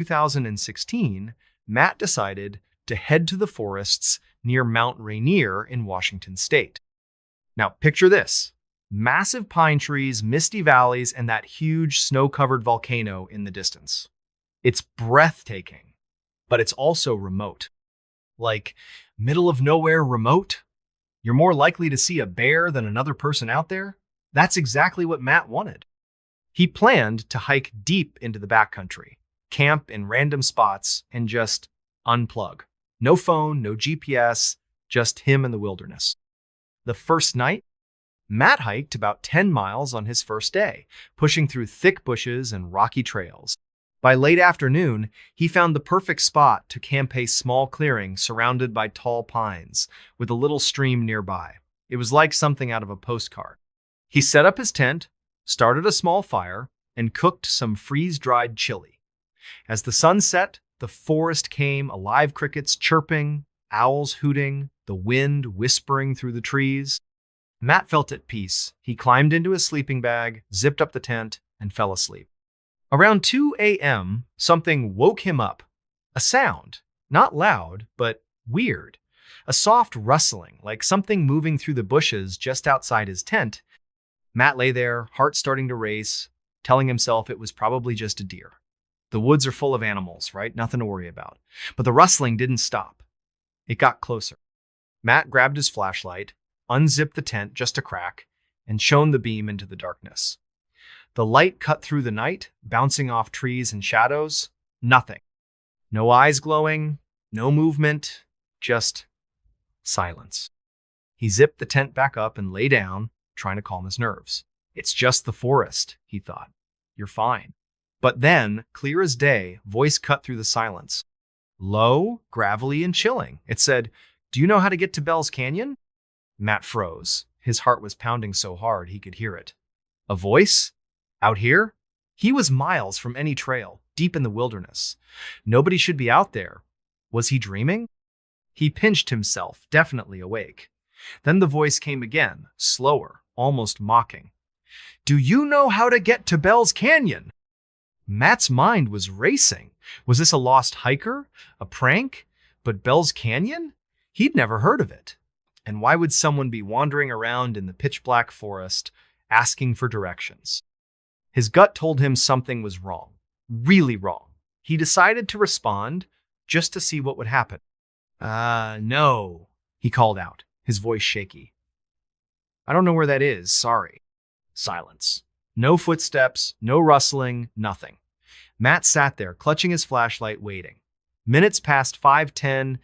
2016, Matt decided to head to the forests near Mount Rainier in Washington state. Now, picture this: massive pine trees, misty valleys, and that huge snow-covered volcano in the distance. It's breathtaking, but it's also remote. Like, middle of nowhere remote? You're more likely to see a bear than another person out there? That's exactly what Matt wanted. He planned to hike deep into the backcountry, camp in random spots, and just unplug. No phone, no GPS, just him and the wilderness. The first night, Matt hiked about 10 miles on his first day, pushing through thick bushes and rocky trails. By late afternoon, he found the perfect spot to camp a small clearing surrounded by tall pines, with a little stream nearby. It was like something out of a postcard. He set up his tent, started a small fire, and cooked some freeze-dried chili. As the sun set, the forest came alive, crickets chirping, owls hooting, the wind whispering through the trees. Matt felt at peace. He climbed into his sleeping bag, zipped up the tent, and fell asleep. Around 2 a.m., something woke him up. A sound, not loud, but weird. A soft rustling, like something moving through the bushes just outside his tent. Matt lay there, heart starting to race, telling himself it was probably just a deer. The woods are full of animals, right? Nothing to worry about. But the rustling didn't stop. It got closer. Matt grabbed his flashlight, unzipped the tent just a crack, and shone the beam into the darkness. The light cut through the night, bouncing off trees and shadows. Nothing. No eyes glowing, no movement, just silence. He zipped the tent back up and lay down, trying to calm his nerves. It's just the forest, he thought. You're fine. But then, clear as day, voice cut through the silence. Low, gravelly, and chilling. It said, "Do you know how to get to Bell's Canyon?" Matt froze. His heart was pounding so hard he could hear it. A voice? Out here? He was miles from any trail, deep in the wilderness. Nobody should be out there. Was he dreaming? He pinched himself, definitely awake. Then the voice came again, slower, almost mocking. "Do you know how to get to Bell's Canyon?" Matt's mind was racing. Was this a lost hiker? A prank? But Bell's Canyon? He'd never heard of it. And why would someone be wandering around in the pitch-black forest, asking for directions? His gut told him something was wrong. Really wrong. He decided to respond, just to see what would happen. No, he called out, his voice shaky. "I don't know where that is, sorry." Silence. No footsteps, no rustling, nothing. Matt sat there, clutching his flashlight, waiting. Minutes passed 5, 10,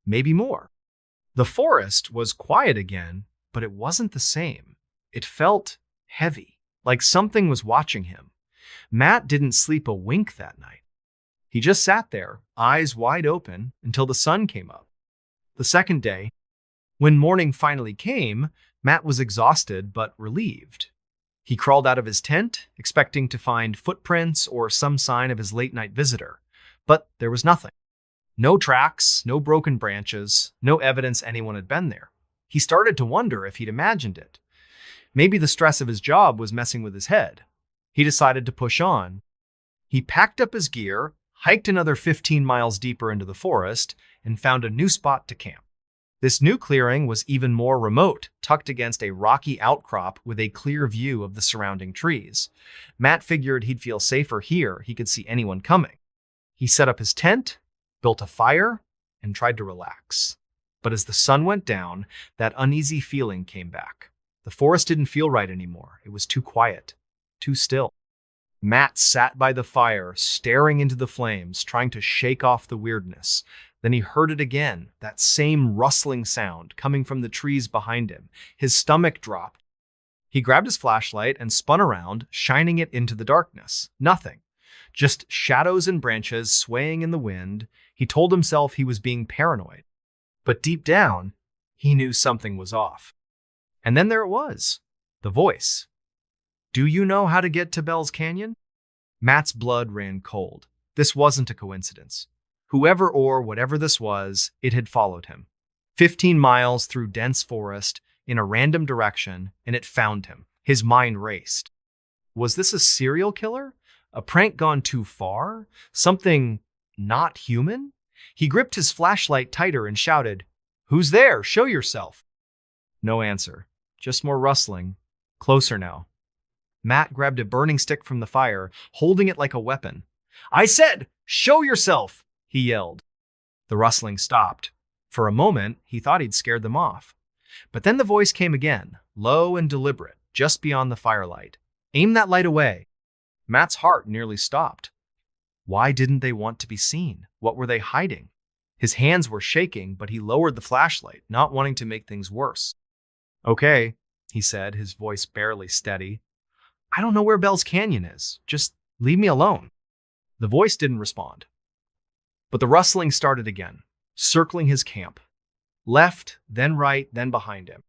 maybe more. The forest was quiet again, but it wasn't the same. It felt heavy, like something was watching him. Matt didn't sleep a wink that night. He just sat there, eyes wide open, until the sun came up. The second day, when morning finally came, Matt was exhausted but relieved. He crawled out of his tent, expecting to find footprints or some sign of his late-night visitor. But there was nothing. No tracks, no broken branches, no evidence anyone had been there. He started to wonder if he'd imagined it. Maybe the stress of his job was messing with his head. He decided to push on. He packed up his gear, hiked another 15 miles deeper into the forest, and found a new spot to camp. This new clearing was even more remote, tucked against a rocky outcrop with a clear view of the surrounding trees. Matt figured he'd feel safer here. He could see anyone coming. He set up his tent, built a fire, and tried to relax. But as the sun went down, that uneasy feeling came back. The forest didn't feel right anymore. It was too quiet, too still. Matt sat by the fire, staring into the flames, trying to shake off the weirdness. Then he heard it again, that same rustling sound coming from the trees behind him. His stomach dropped. He grabbed his flashlight and spun around, shining it into the darkness. Nothing. Just shadows and branches swaying in the wind. He told himself he was being paranoid. But deep down, he knew something was off. And then there it was, the voice. "Do you know how to get to Bell's Canyon?" Matt's blood ran cold. This wasn't a coincidence. Whoever or whatever this was, it had followed him. 15 miles through dense forest, in a random direction, and it found him. His mind raced. Was this a serial killer? A prank gone too far? Something not human? He gripped his flashlight tighter and shouted, "Who's there? Show yourself." No answer, just more rustling. Closer now. Matt grabbed a burning stick from the fire, holding it like a weapon. "I said, show yourself!" he yelled. The rustling stopped. For a moment, he thought he'd scared them off. But then the voice came again, low and deliberate, just beyond the firelight. "Aim that light away." Matt's heart nearly stopped. Why didn't they want to be seen? What were they hiding? His hands were shaking, but he lowered the flashlight, not wanting to make things worse. "Okay," he said, his voice barely steady. "I don't know where Bell's Canyon is. Just leave me alone." The voice didn't respond. But the rustling started again, circling his camp. Left, then right, then behind him.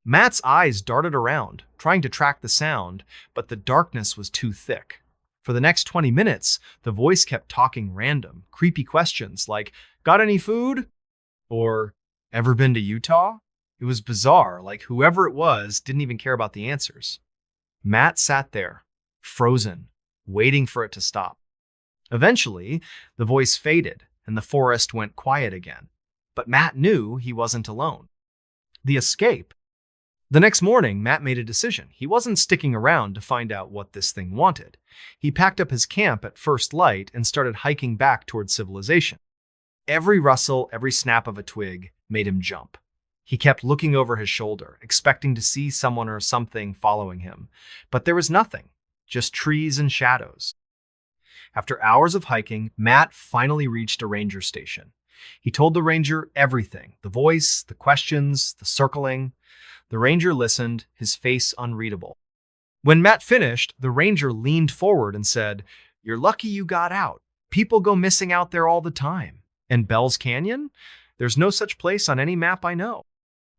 Matt's eyes darted around, trying to track the sound, but the darkness was too thick. For the next 20 minutes, the voice kept talking random, creepy questions like, "Got any food?" Or, "Ever been to Utah?" It was bizarre, like whoever it was didn't even care about the answers. Matt sat there, frozen, waiting for it to stop. Eventually, the voice faded and the forest went quiet again. But Matt knew he wasn't alone. The escape. The next morning, Matt made a decision. He wasn't sticking around to find out what this thing wanted. He packed up his camp at first light and started hiking back towards civilization. Every rustle, every snap of a twig made him jump. He kept looking over his shoulder, expecting to see someone or something following him. But there was nothing, just trees and shadows. After hours of hiking, Matt finally reached a ranger station. He told the ranger everything, the voice, the questions, the circling. The ranger listened, his face unreadable. When Matt finished, the ranger leaned forward and said, "You're lucky you got out. People go missing out there all the time. And Bell's Canyon? There's no such place on any map I know."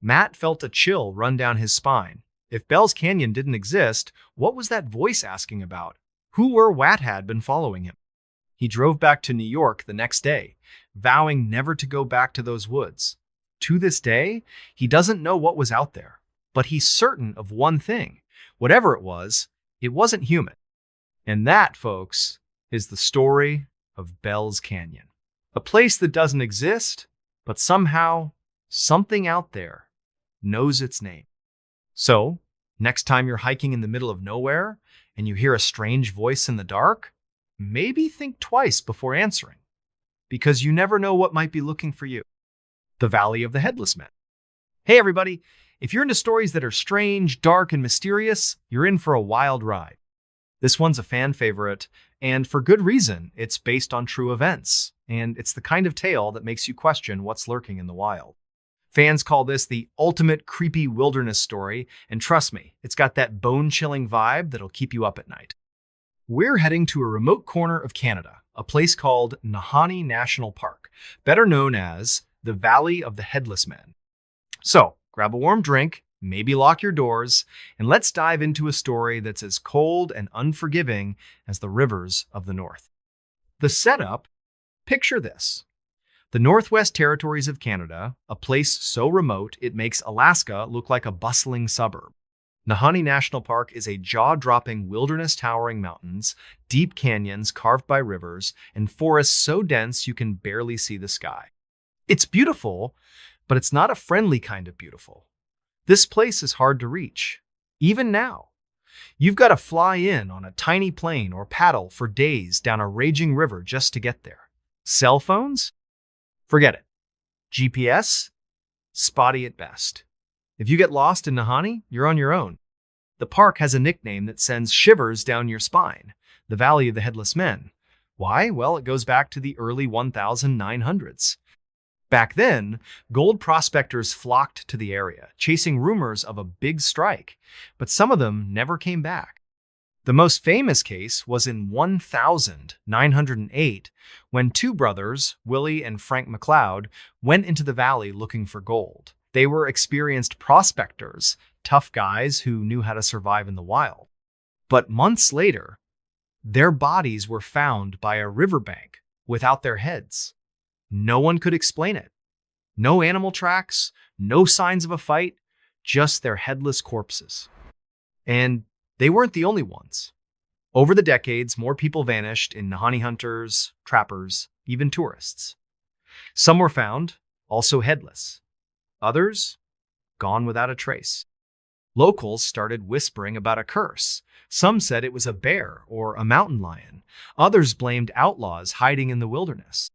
Matt felt a chill run down his spine. If Bell's Canyon didn't exist, what was that voice asking about? Who or what had been following him? He drove back to New York the next day, vowing never to go back to those woods. To this day, he doesn't know what was out there, but he's certain of one thing. Whatever it wasn't human. And that, folks, is the story of Bell's Canyon. A place that doesn't exist, but somehow, something out there knows its name. So, next time you're hiking in the middle of nowhere and you hear a strange voice in the dark, maybe think twice before answering, because you never know what might be looking for you. The Valley of the Headless Men. Hey everybody, if you're into stories that are strange, dark, and mysterious, you're in for a wild ride. This one's a fan favorite, and for good reason. It's based on true events, and it's the kind of tale that makes you question what's lurking in the wild. Fans call this the ultimate creepy wilderness story, and trust me, it's got that bone-chilling vibe that'll keep you up at night. We're heading to a remote corner of Canada, a place called Nahanni National Park, better known as the Valley of the Headless Men. So, grab a warm drink, maybe lock your doors, and let's dive into a story that's as cold and unforgiving as the rivers of the north. The setup, picture this. The Northwest Territories of Canada, a place so remote it makes Alaska look like a bustling suburb. Nahanni National Park is a jaw-dropping wilderness towering mountains, deep canyons carved by rivers, and forests so dense you can barely see the sky. It's beautiful, but it's not a friendly kind of beautiful. This place is hard to reach, even now. You've got to fly in on a tiny plane or paddle for days down a raging river just to get there. Cell phones? Forget it. GPS? Spotty at best. If you get lost in Nahanni, you're on your own. The park has a nickname that sends shivers down your spine, the Valley of the Headless Men. Why? Well, it goes back to the early 1900s. Back then, gold prospectors flocked to the area, chasing rumors of a big strike, but some of them never came back. The most famous case was in 1908, when two brothers, Willie and Frank McLeod, went into the valley looking for gold. They were experienced prospectors, tough guys who knew how to survive in the wild. But months later, their bodies were found by a riverbank without their heads. No one could explain it. No animal tracks, no signs of a fight, just their headless corpses. And they weren't the only ones. Over the decades, more people vanished in Nahanni hunters, trappers, even tourists. Some were found, also headless. Others, gone without a trace. Locals started whispering about a curse. Some said it was a bear or a mountain lion. Others blamed outlaws hiding in the wilderness.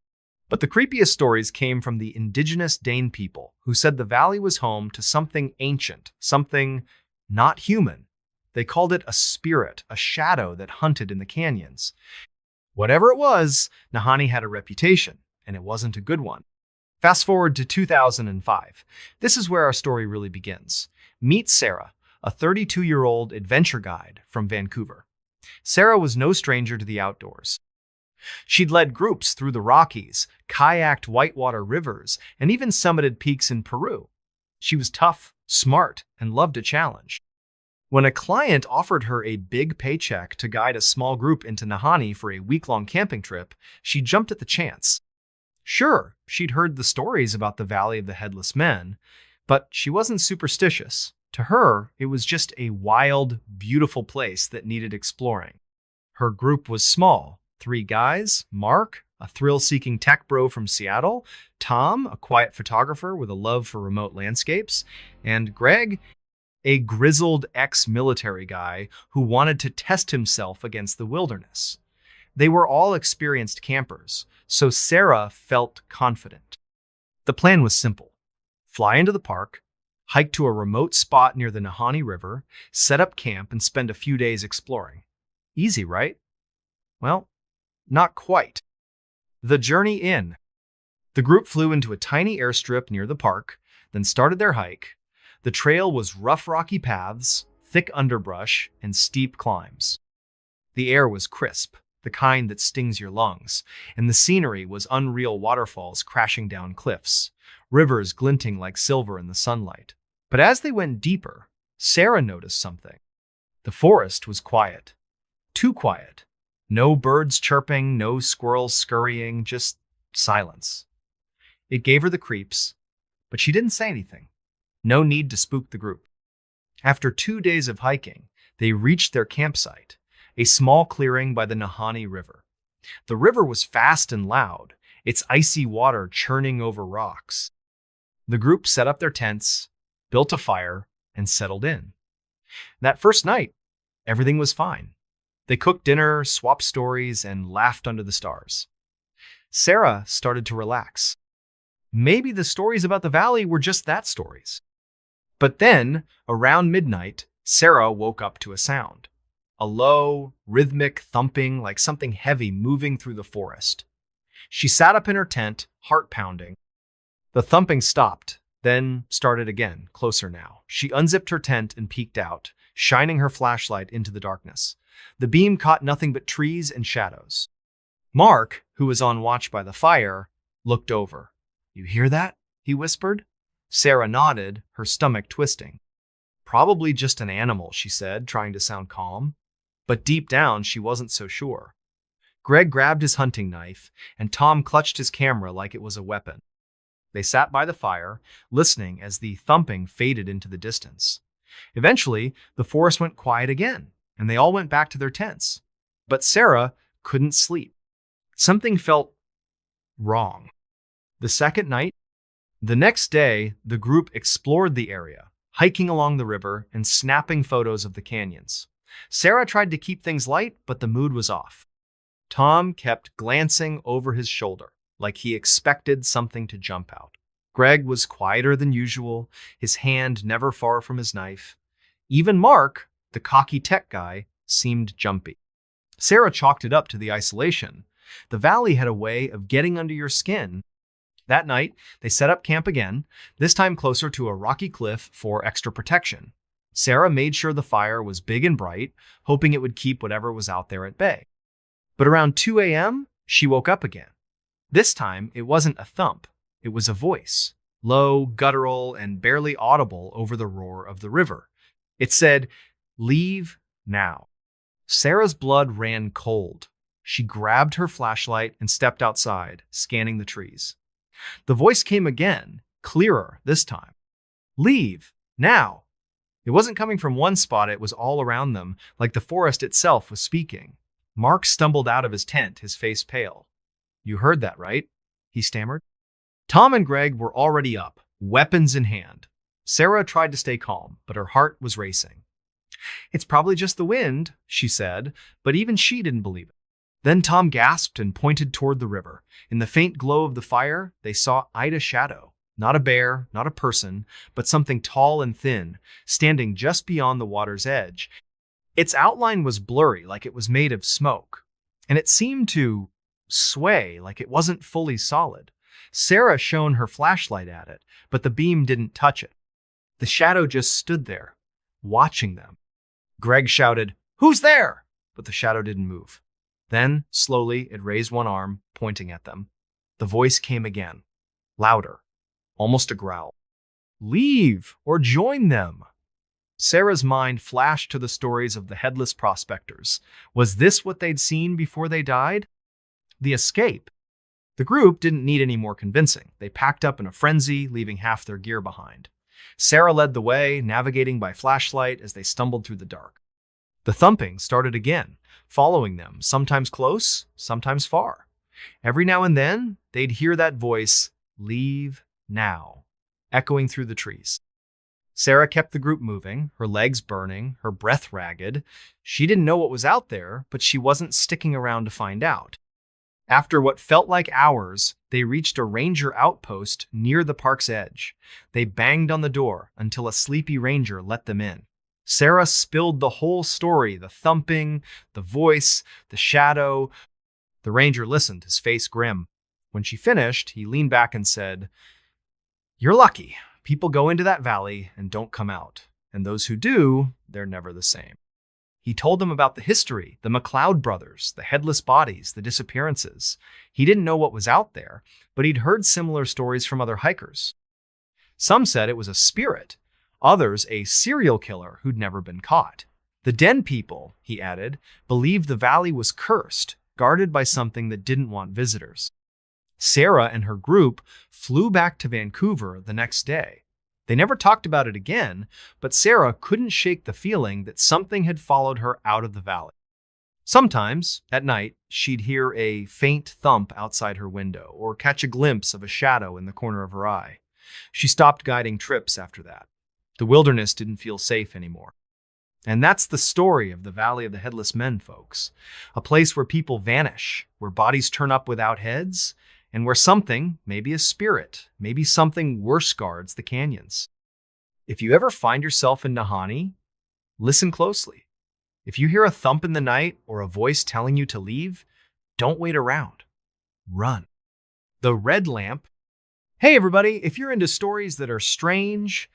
But the creepiest stories came from the indigenous Dane people, who said the valley was home to something ancient, something not human. They called it a spirit, a shadow that hunted in the canyons. Whatever it was, Nahanni had a reputation, and it wasn't a good one. Fast forward to 2005. This is where our story really begins. Meet Sarah, a 32-year-old adventure guide from Vancouver. Sarah was no stranger to the outdoors. She'd led groups through the Rockies, kayaked whitewater rivers, and even summited peaks in Peru. She was tough, smart, and loved a challenge. When a client offered her a big paycheck to guide a small group into Nahanni for a week-long camping trip, she jumped at the chance. Sure, she'd heard the stories about the Valley of the Headless Men, but she wasn't superstitious. To her, it was just a wild, beautiful place that needed exploring. Her group was small. 3 guys, Mark, a thrill-seeking tech bro from Seattle, Tom, a quiet photographer with a love for remote landscapes, and Greg, a grizzled ex-military guy who wanted to test himself against the wilderness. They were all experienced campers, so Sarah felt confident. The plan was simple. Fly into the park, hike to a remote spot near the Nahanni River, set up camp, and spend a few days exploring. Easy, right? Well, not quite. The journey in. The group flew into a tiny airstrip near the park, then started their hike. The trail was rough rocky paths, thick underbrush, and steep climbs. The air was crisp, the kind that stings your lungs, and the scenery was unreal waterfalls crashing down cliffs, rivers glinting like silver in the sunlight. But as they went deeper, Sarah noticed something. The forest was quiet. Too quiet. No birds chirping, no squirrels scurrying, just silence. It gave her the creeps, but she didn't say anything. No need to spook the group. After 2 days of hiking, they reached their campsite, a small clearing by the Nahanni River. The river was fast and loud, its icy water churning over rocks. The group set up their tents, built a fire, and settled in. That first night, everything was fine. They cooked dinner, swapped stories, and laughed under the stars. Sarah started to relax. Maybe the stories about the valley were just that stories. But then, around midnight, Sarah woke up to a sound. A low, rhythmic thumping like something heavy moving through the forest. She sat up in her tent, heart pounding. The thumping stopped, then started again, closer now. She unzipped her tent and peeked out, shining her flashlight into the darkness. The beam caught nothing but trees and shadows. Mark, who was on watch by the fire, looked over. "You hear that?" he whispered. Sarah nodded, her stomach twisting. "Probably just an animal," she said, trying to sound calm. But deep down, she wasn't so sure. Greg grabbed his hunting knife, and Tom clutched his camera like it was a weapon. They sat by the fire, listening as the thumping faded into the distance. Eventually, the forest went quiet again, and they all went back to their tents. But Sarah couldn't sleep. Something felt wrong. The next day, the group explored the area, hiking along the river and snapping photos of the canyons. Sarah tried to keep things light, but the mood was off. Tom kept glancing over his shoulder, like he expected something to jump out. Greg was quieter than usual, his hand never far from his knife. Even Mark, the cocky tech guy, seemed jumpy. Sarah chalked it up to the isolation. The valley had a way of getting under your skin. That night, they set up camp again, this time closer to a rocky cliff for extra protection. Sarah made sure the fire was big and bright, hoping it would keep whatever was out there at bay. But around 2 a.m., she woke up again. This time, it wasn't a thump. It was a voice, low, guttural, and barely audible over the roar of the river. It said, "Leave now." Sarah's blood ran cold. She grabbed her flashlight and stepped outside, scanning the trees. The voice came again, clearer this time. "Leave now." It wasn't coming from one spot, it was all around them, like the forest itself was speaking. Mark stumbled out of his tent, his face pale. "You heard that, right?" he stammered. Tom and Greg were already up, weapons in hand. Sarah tried to stay calm, but her heart was racing. "It's probably just the wind," she said, but even she didn't believe it. Then Tom gasped and pointed toward the river. In the faint glow of the fire, they saw Ida's shadow. Not a bear, not a person, but something tall and thin, standing just beyond the water's edge. Its outline was blurry, like it was made of smoke, and it seemed to sway, like it wasn't fully solid. Sarah shone her flashlight at it, but the beam didn't touch it. The shadow just stood there, watching them. Greg shouted, "Who's there?" But the shadow didn't move. Then, slowly, it raised one arm, pointing at them. The voice came again, louder, almost a growl. "Leave or join them." Sarah's mind flashed to the stories of the headless prospectors. Was this what they'd seen before they died? The escape. The group didn't need any more convincing. They packed up in a frenzy, leaving half their gear behind. Sarah led the way, navigating by flashlight as they stumbled through the dark. The thumping started again, following them, sometimes close, sometimes far. Every now and then, they'd hear that voice, "Leave now," echoing through the trees. Sarah kept the group moving, her legs burning, her breath ragged. She didn't know what was out there, but she wasn't sticking around to find out. After what felt like hours, they reached a ranger outpost near the park's edge. They banged on the door until a sleepy ranger let them in. Sarah spilled the whole story, the thumping, the voice, the shadow. The ranger listened, his face grim. When she finished, he leaned back and said, "You're lucky. People go into that valley and don't come out. And those who do, they're never the same." He told them about the history, the McLeod brothers, the headless bodies, the disappearances. He didn't know what was out there, but he'd heard similar stories from other hikers. Some said it was a spirit, others a serial killer who'd never been caught. The Den people, he added, believed the valley was cursed, guarded by something that didn't want visitors. Sarah and her group flew back to Vancouver the next day. They never talked about it again, but Sarah couldn't shake the feeling that something had followed her out of the valley. Sometimes, at night, she'd hear a faint thump outside her window or catch a glimpse of a shadow in the corner of her eye. She stopped guiding trips after that. The wilderness didn't feel safe anymore. And that's the story of the Valley of the Headless Men, folks. A place where people vanish, where bodies turn up without heads, and where something, maybe a spirit, maybe something worse guards the canyons. If you ever find yourself in Nahanni, listen closely. If you hear a thump in the night or a voice telling you to leave, don't wait around. Run. The Red Lamp. Hey everybody, if you're into stories that are strange,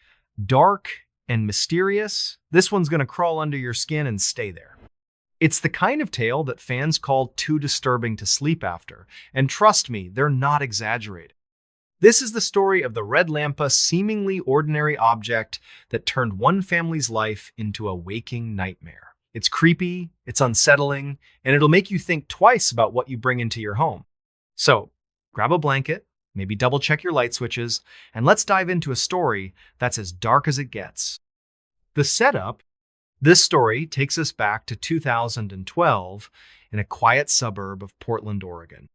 dark, and mysterious, this one's going to crawl under your skin and stay there. It's the kind of tale that fans call too disturbing to sleep after, and trust me, they're not exaggerating. This is the story of the Red Lampa, seemingly ordinary object that turned one family's life into a waking nightmare. It's creepy, it's unsettling, and it'll make you think twice about what you bring into your home. So, grab a blanket, maybe double check your light switches, and let's dive into a story that's as dark as it gets. The setup. This story takes us back to 2012 in a quiet suburb of Portland, Oregon.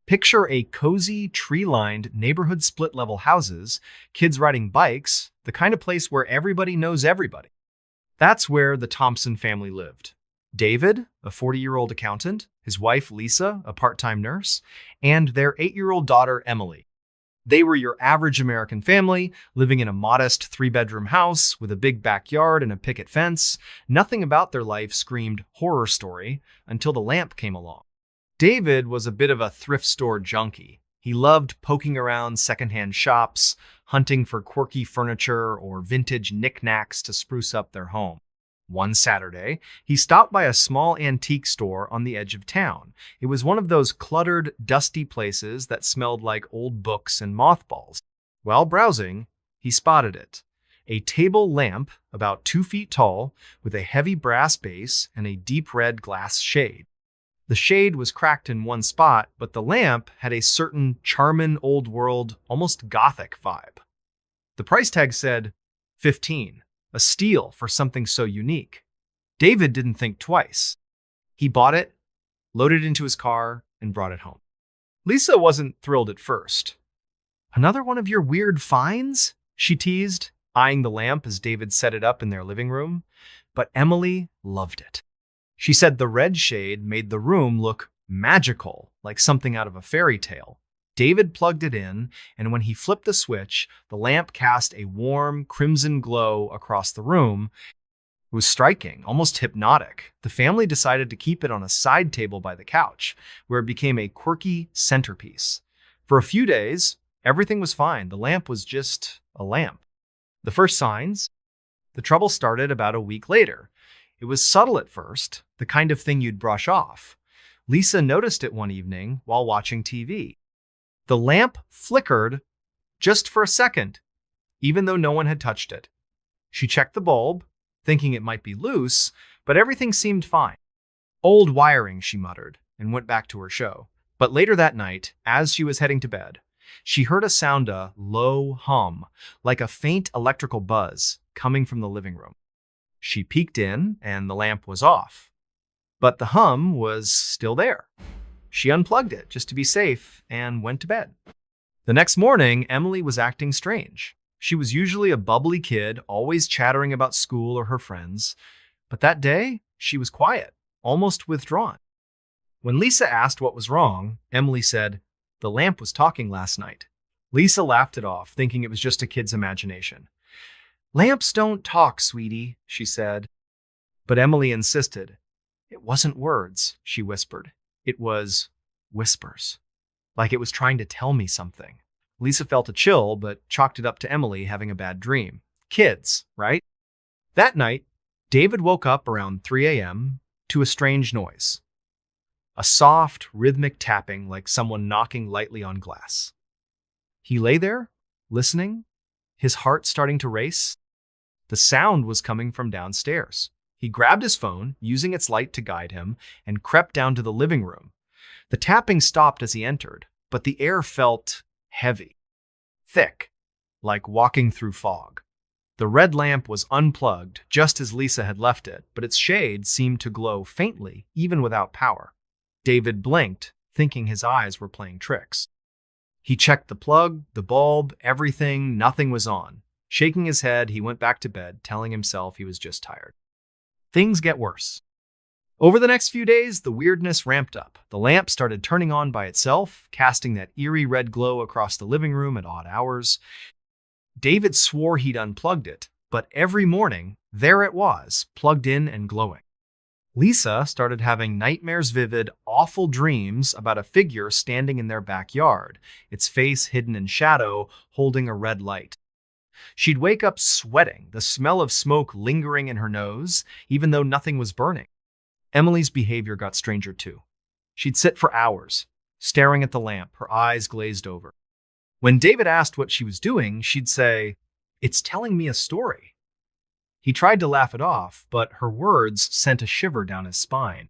Picture a cozy, tree-lined neighborhood split-level houses, kids riding bikes, the kind of place where everybody knows everybody. That's where the Thompson family lived. David, a 40-year-old accountant, his wife Lisa, a part-time nurse, and their 8-year-old daughter Emily. They were your average American family, living in a modest 3-bedroom house with a big backyard and a picket fence. Nothing about their life screamed horror story until the lamp came along. David was a bit of a thrift store junkie. He loved poking around secondhand shops, hunting for quirky furniture or vintage knickknacks to spruce up their home. One Saturday, he stopped by a small antique store on the edge of town. It was one of those cluttered, dusty places that smelled like old books and mothballs. While browsing, he spotted it. A table lamp about 2 feet tall with a heavy brass base and a deep red glass shade. The shade was cracked in one spot, but the lamp had a certain charming old world, almost gothic vibe. The price tag said $15. a steal for something so unique. David didn't think twice. He bought it, loaded it into his car, and brought it home. Lisa wasn't thrilled at first. "Another one of your weird finds?" she teased, eyeing the lamp as David set it up in their living room. But Emily loved it. She said the red shade made the room look magical, like something out of a fairy tale. David plugged it in, and when he flipped the switch, the lamp cast a warm, crimson glow across the room. It was striking, almost hypnotic. The family decided to keep it on a side table by the couch, where it became a quirky centerpiece. For a few days, everything was fine. The lamp was just a lamp. The first signs? The trouble started about a week later. It was subtle at first, the kind of thing you'd brush off. Lisa noticed it one evening while watching TV. The lamp flickered just for a second, even though no one had touched it. She checked the bulb, thinking it might be loose, but everything seemed fine. "Old wiring," she muttered, and went back to her show. But later that night, as she was heading to bed, she heard a low hum, like a faint electrical buzz, coming from the living room. She peeked in, and the lamp was off. But the hum was still there. She unplugged it just to be safe and went to bed. The next morning, Emily was acting strange. She was usually a bubbly kid, always chattering about school or her friends. But that day, she was quiet, almost withdrawn. When Lisa asked what was wrong, Emily said, "The lamp was talking last night." Lisa laughed it off, thinking it was just a kid's imagination. "Lamps don't talk, sweetie," she said. But Emily insisted. "It wasn't words," she whispered. "It was whispers, like it was trying to tell me something." Lisa felt a chill, but chalked it up to Emily having a bad dream. Kids, right? That night, David woke up around 3 a.m. to a strange noise. A soft, rhythmic tapping like someone knocking lightly on glass. He lay there, listening, his heart starting to race. The sound was coming from downstairs. He grabbed his phone, using its light to guide him, and crept down to the living room. The tapping stopped as he entered, but the air felt heavy, thick, like walking through fog. The red lamp was unplugged, just as Lisa had left it, but its shade seemed to glow faintly, even without power. David blinked, thinking his eyes were playing tricks. He checked the plug, the bulb, everything, nothing was on. Shaking his head, he went back to bed, telling himself he was just tired. Things get worse. Over the next few days, the weirdness ramped up. The lamp started turning on by itself, casting that eerie red glow across the living room at odd hours. David swore he'd unplugged it, but every morning, there it was, plugged in and glowing. Lisa started having vivid, awful dreams about a figure standing in their backyard, its face hidden in shadow, holding a red light. She'd wake up sweating, the smell of smoke lingering in her nose, even though nothing was burning. Emily's behavior got stranger too. She'd sit for hours, staring at the lamp, her eyes glazed over. When David asked what she was doing, she'd say, "It's telling me a story." He tried to laugh it off, but her words sent a shiver down his spine.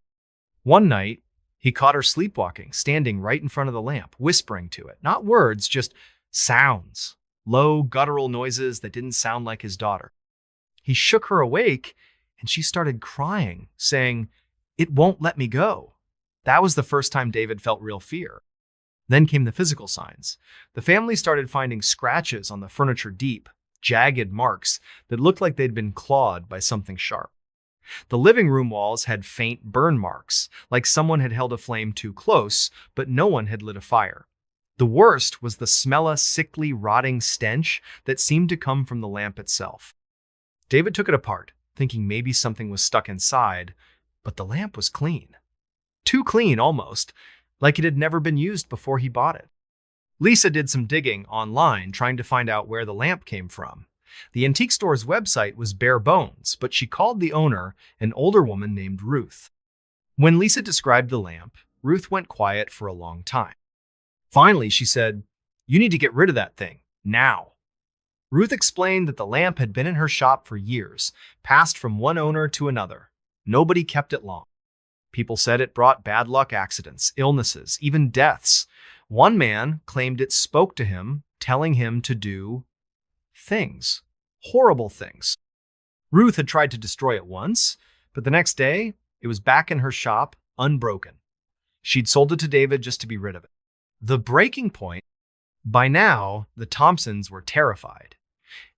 One night, he caught her sleepwalking, standing right in front of the lamp, whispering to it. Not words, just sounds. Low, guttural noises that didn't sound like his daughter. He shook her awake, and she started crying, saying, "It won't let me go." That was the first time David felt real fear. Then came the physical signs. The family started finding scratches on the furniture, deep, jagged marks that looked like they'd been clawed by something sharp. The living room walls had faint burn marks, like someone had held a flame too close, but no one had lit a fire. The worst was the sickly, rotting stench that seemed to come from the lamp itself. David took it apart, thinking maybe something was stuck inside, but the lamp was clean. Too clean, almost, like it had never been used before he bought it. Lisa did some digging online, trying to find out where the lamp came from. The antique store's website was bare bones, but she called the owner, an older woman named Ruth. When Lisa described the lamp, Ruth went quiet for a long time. Finally, she said, "You need to get rid of that thing, now." Ruth explained that the lamp had been in her shop for years, passed from one owner to another. Nobody kept it long. People said it brought bad luck, accidents, illnesses, even deaths. One man claimed it spoke to him, telling him to do things, horrible things. Ruth had tried to destroy it once, but the next day, it was back in her shop, unbroken. She'd sold it to David just to be rid of it. The breaking point, by now, the Thompsons were terrified.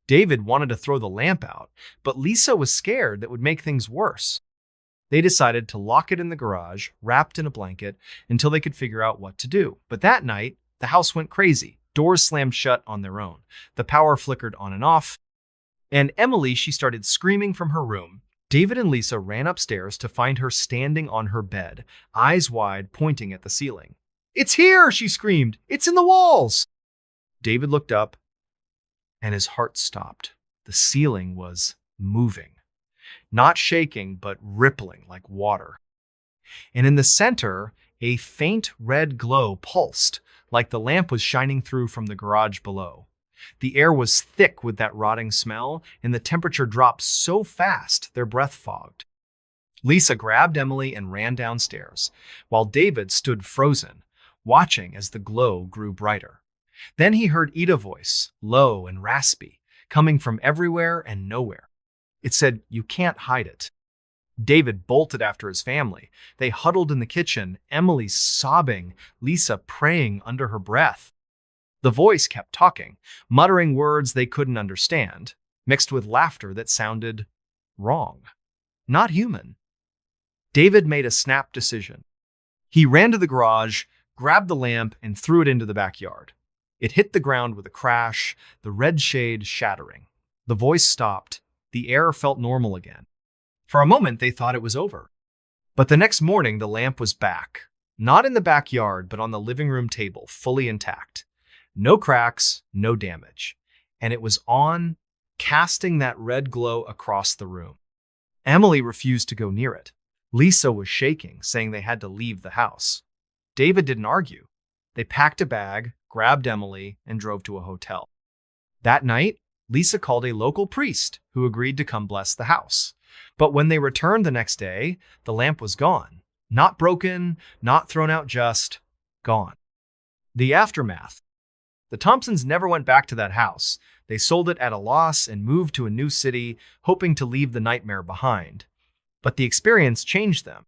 David wanted to throw the lamp out, but Lisa was scared that would make things worse. They decided to lock it in the garage, wrapped in a blanket, until they could figure out what to do. But that night, the house went crazy. Doors slammed shut on their own. The power flickered on and off. And Emily, she started screaming from her room. David and Lisa ran upstairs to find her standing on her bed, eyes wide, pointing at the ceiling. "It's here!" she screamed. "It's in the walls!" David looked up, and his heart stopped. The ceiling was moving. Not shaking, but rippling like water. And in the center, a faint red glow pulsed, like the lamp was shining through from the garage below. The air was thick with that rotting smell, and the temperature dropped so fast their breath fogged. Lisa grabbed Emily and ran downstairs, while David stood frozen, watching as the glow grew brighter. Then he heard Ida's voice, low and raspy, coming from everywhere and nowhere. It said, "You can't hide it." David bolted after his family. They huddled in the kitchen, Emily sobbing, Lisa praying under her breath. The voice kept talking, muttering words they couldn't understand, mixed with laughter that sounded wrong, not human. David made a snap decision. He ran to the garage, grabbed the lamp, and threw it into the backyard. It hit the ground with a crash, the red shade shattering. The voice stopped. The air felt normal again. For a moment, they thought it was over. But the next morning, the lamp was back. Not in the backyard, but on the living room table, fully intact. No cracks, no damage. And it was on, casting that red glow across the room. Emily refused to go near it. Lisa was shaking, saying they had to leave the house. David didn't argue. They packed a bag, grabbed Emily, and drove to a hotel. That night, Lisa called a local priest who agreed to come bless the house. But when they returned the next day, the lamp was gone. Not broken, not thrown out, just gone. The aftermath. The Thompsons never went back to that house. They sold it at a loss and moved to a new city, hoping to leave the nightmare behind. But the experience changed them.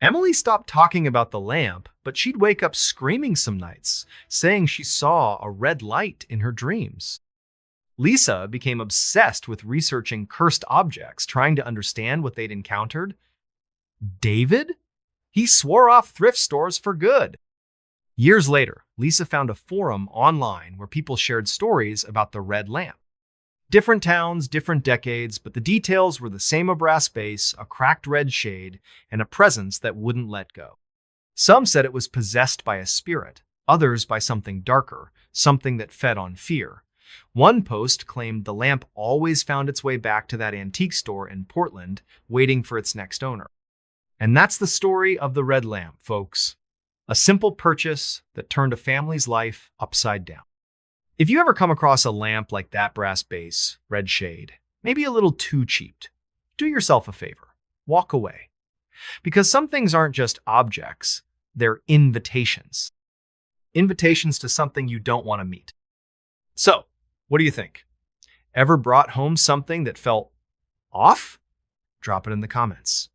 Emily stopped talking about the lamp, but she'd wake up screaming some nights, saying she saw a red light in her dreams. Lisa became obsessed with researching cursed objects, trying to understand what they'd encountered. David? He swore off thrift stores for good. Years later, Lisa found a forum online where people shared stories about the red lamp. Different towns, different decades, but the details were the same: a brass base, a cracked red shade, and a presence that wouldn't let go. Some said it was possessed by a spirit, others by something darker, something that fed on fear. One post claimed the lamp always found its way back to that antique store in Portland, waiting for its next owner. And that's the story of the red lamp, folks. A simple purchase that turned a family's life upside down. If you ever come across a lamp like that brass base, red shade, maybe a little too cheap, do yourself a favor. Walk away. Because some things aren't just objects, they're invitations. Invitations to something you don't want to meet. So, what do you think? Ever brought home something that felt off? Drop it in the comments.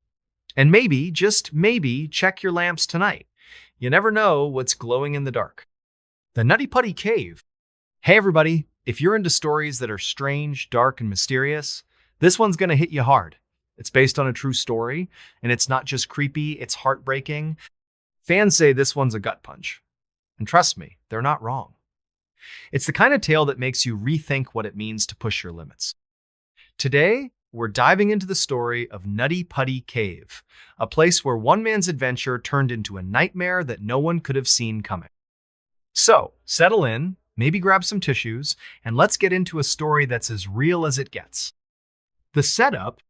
And maybe, just maybe, check your lamps tonight. You never know what's glowing in the dark. The Nutty Putty Cave. Hey everybody, if you're into stories that are strange, dark, and mysterious, this one's gonna hit you hard. It's based on a true story, and it's not just creepy, it's heartbreaking. Fans say this one's a gut punch. And trust me, they're not wrong. It's the kind of tale that makes you rethink what it means to push your limits. Today, we're diving into the story of Nutty Putty Cave, a place where one man's adventure turned into a nightmare that no one could have seen coming. So, settle in, maybe grab some tissues, and let's get into a story that's as real as it gets. The setup: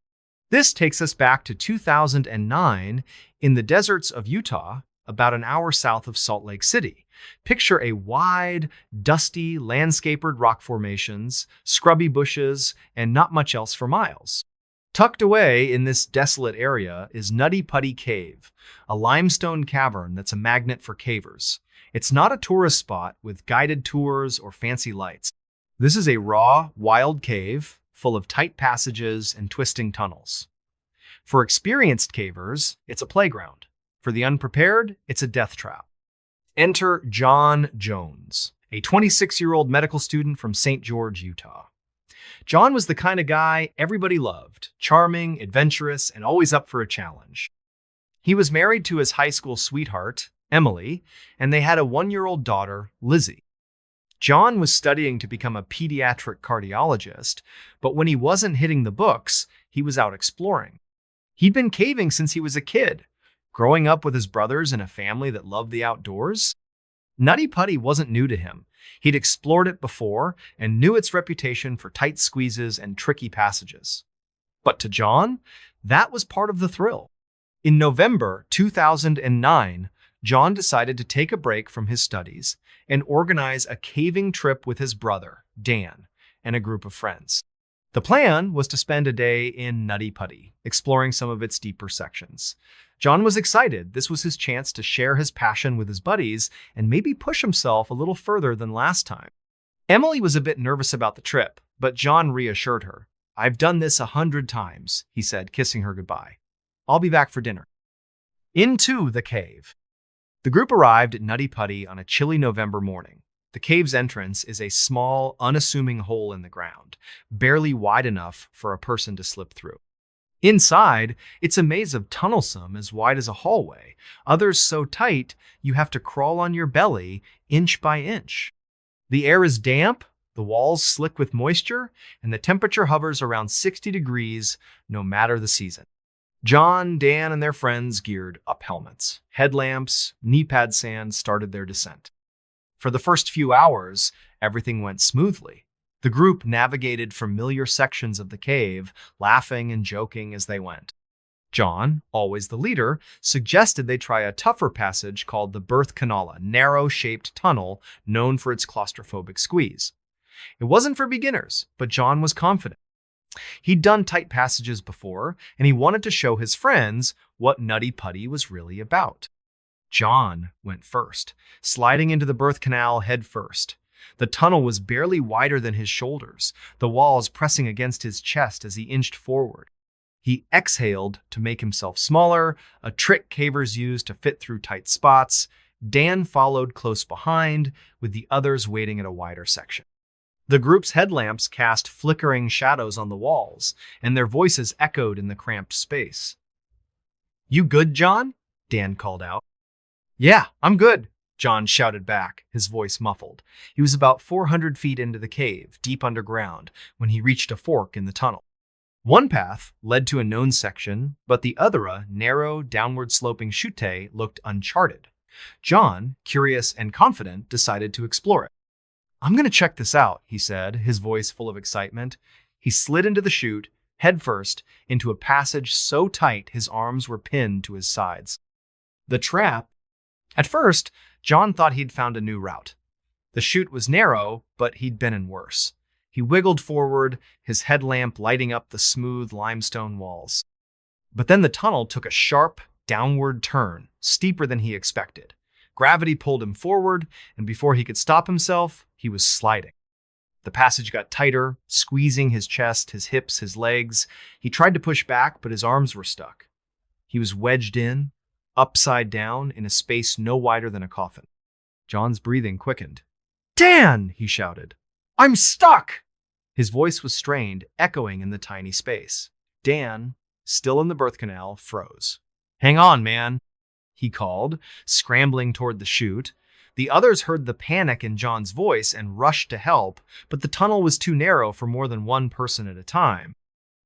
this takes us back to 2009 in the deserts of Utah, about an hour south of Salt Lake City. Picture a wide, dusty, landscaped rock formations, scrubby bushes, and not much else for miles. Tucked away in this desolate area is Nutty Putty Cave, a limestone cavern that's a magnet for cavers. It's not a tourist spot with guided tours or fancy lights. This is a raw, wild cave, full of tight passages and twisting tunnels. For experienced cavers, it's a playground. For the unprepared, it's a death trap. Enter John Jones, a 26-year-old medical student from St. George, Utah. John was the kind of guy everybody loved, charming, adventurous, and always up for a challenge. He was married to his high school sweetheart, Emily, and they had a 1-year-old daughter, Lizzie. John was studying to become a pediatric cardiologist, but when he wasn't hitting the books, he was out exploring. He'd been caving since he was a kid, growing up with his brothers in a family that loved the outdoors. Nutty Putty wasn't new to him. He'd explored it before and knew its reputation for tight squeezes and tricky passages. But to John, that was part of the thrill. In November 2009, John decided to take a break from his studies and organize a caving trip with his brother, Dan, and a group of friends. The plan was to spend a day in Nutty Putty, exploring some of its deeper sections. John was excited. This was his chance to share his passion with his buddies and maybe push himself a little further than last time. Emily was a bit nervous about the trip, but John reassured her. "I've done this 100 times, he said, kissing her goodbye. "I'll be back for dinner." Into the cave. The group arrived at Nutty Putty on a chilly November morning. The cave's entrance is a small, unassuming hole in the ground, barely wide enough for a person to slip through. Inside, it's a maze of tunnels, some as wide as a hallway, others so tight you have to crawl on your belly inch by inch. The air is damp, the walls slick with moisture, and the temperature hovers around 60 degrees no matter the season. John, Dan, and their friends geared up helmets. Headlamps, knee-pad sand started their descent. For the first few hours, everything went smoothly. The group navigated familiar sections of the cave, laughing and joking as they went. John, always the leader, suggested they try a tougher passage called the Birth Canal, a narrow-shaped tunnel known for its claustrophobic squeeze. It wasn't for beginners, but John was confident. He'd done tight passages before, and he wanted to show his friends what Nutty Putty was really about. John went first, sliding into the birth canal head first. The tunnel was barely wider than his shoulders, the walls pressing against his chest as he inched forward. He exhaled to make himself smaller, a trick cavers use to fit through tight spots. Dan followed close behind, with the others waiting at a wider section. The group's headlamps cast flickering shadows on the walls, and their voices echoed in the cramped space. "You good, John?" Dan called out. "Yeah, I'm good," John shouted back, his voice muffled. He was about 400 feet into the cave, deep underground, when he reached a fork in the tunnel. One path led to a known section, but the other, a narrow, downward-sloping chute, looked uncharted. John, curious and confident, decided to explore it. "I'm going to check this out," he said, his voice full of excitement. He slid into the chute, head first, into a passage so tight his arms were pinned to his sides. The trap. At first, John thought he'd found a new route. The chute was narrow, but he'd been in worse. He wiggled forward, his headlamp lighting up the smooth limestone walls. But then the tunnel took a sharp, downward turn, steeper than he expected. Gravity pulled him forward, and before he could stop himself, he was sliding. The passage got tighter, squeezing his chest, his hips, his legs. He tried to push back, but his arms were stuck. He was wedged in, upside down, in a space no wider than a coffin. John's breathing quickened. "Dan!" he shouted. "I'm stuck!" His voice was strained, echoing in the tiny space. Dan, still in the birth canal, froze. "Hang on, man," he called, scrambling toward the chute. The others heard the panic in John's voice and rushed to help, but the tunnel was too narrow for more than one person at a time.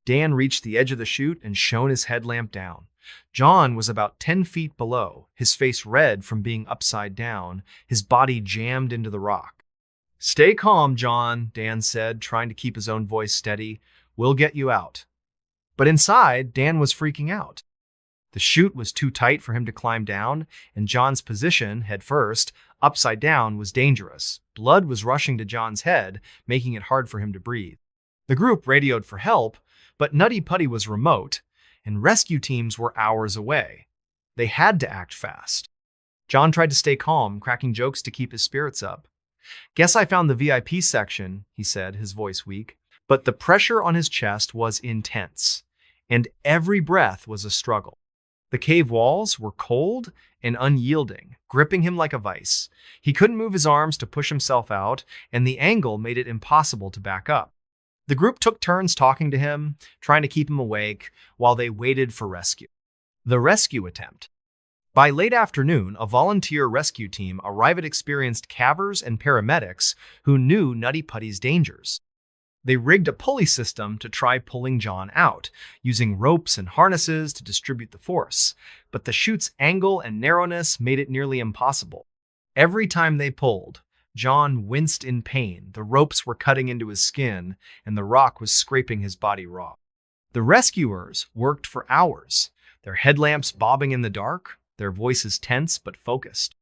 Dan reached the edge of the chute and shone his headlamp down. John was about 10 feet below, his face red from being upside down, his body jammed into the rock. "Stay calm, John," Dan said, trying to keep his own voice steady. "We'll get you out." But inside, Dan was freaking out. The chute was too tight for him to climb down, and John's position, head first, upside down, was dangerous. Blood was rushing to John's head, making it hard for him to breathe. The group radioed for help, but Nutty Putty was remote, and rescue teams were hours away. They had to act fast. John tried to stay calm, cracking jokes to keep his spirits up. "Guess I found the VIP section," he said, his voice weak. But the pressure on his chest was intense, and every breath was a struggle. The cave walls were cold and unyielding, gripping him like a vice. He couldn't move his arms to push himself out, and the angle made it impossible to back up. The group took turns talking to him, trying to keep him awake, while they waited for rescue. The rescue attempt. By late afternoon, a volunteer rescue team arrived at experienced cavers and paramedics who knew Nutty Putty's dangers. They rigged a pulley system to try pulling John out, using ropes and harnesses to distribute the force, but the chute's angle and narrowness made it nearly impossible. Every time they pulled, John winced in pain, the ropes were cutting into his skin, and the rock was scraping his body raw. The rescuers worked for hours, their headlamps bobbing in the dark, their voices tense but focused.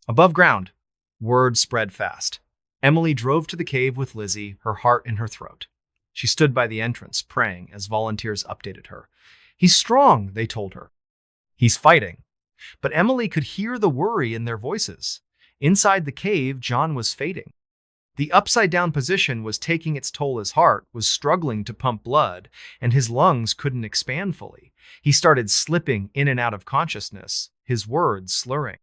Above ground, word spread fast. Emily drove to the cave with Lizzie, her heart in her throat. She stood by the entrance, praying as volunteers updated her. "He's strong," they told her. "He's fighting." But Emily could hear the worry in their voices. Inside the cave, John was fading. The upside-down position was taking its toll. His heart was struggling to pump blood, and his lungs couldn't expand fully. He started slipping in and out of consciousness, his words slurring.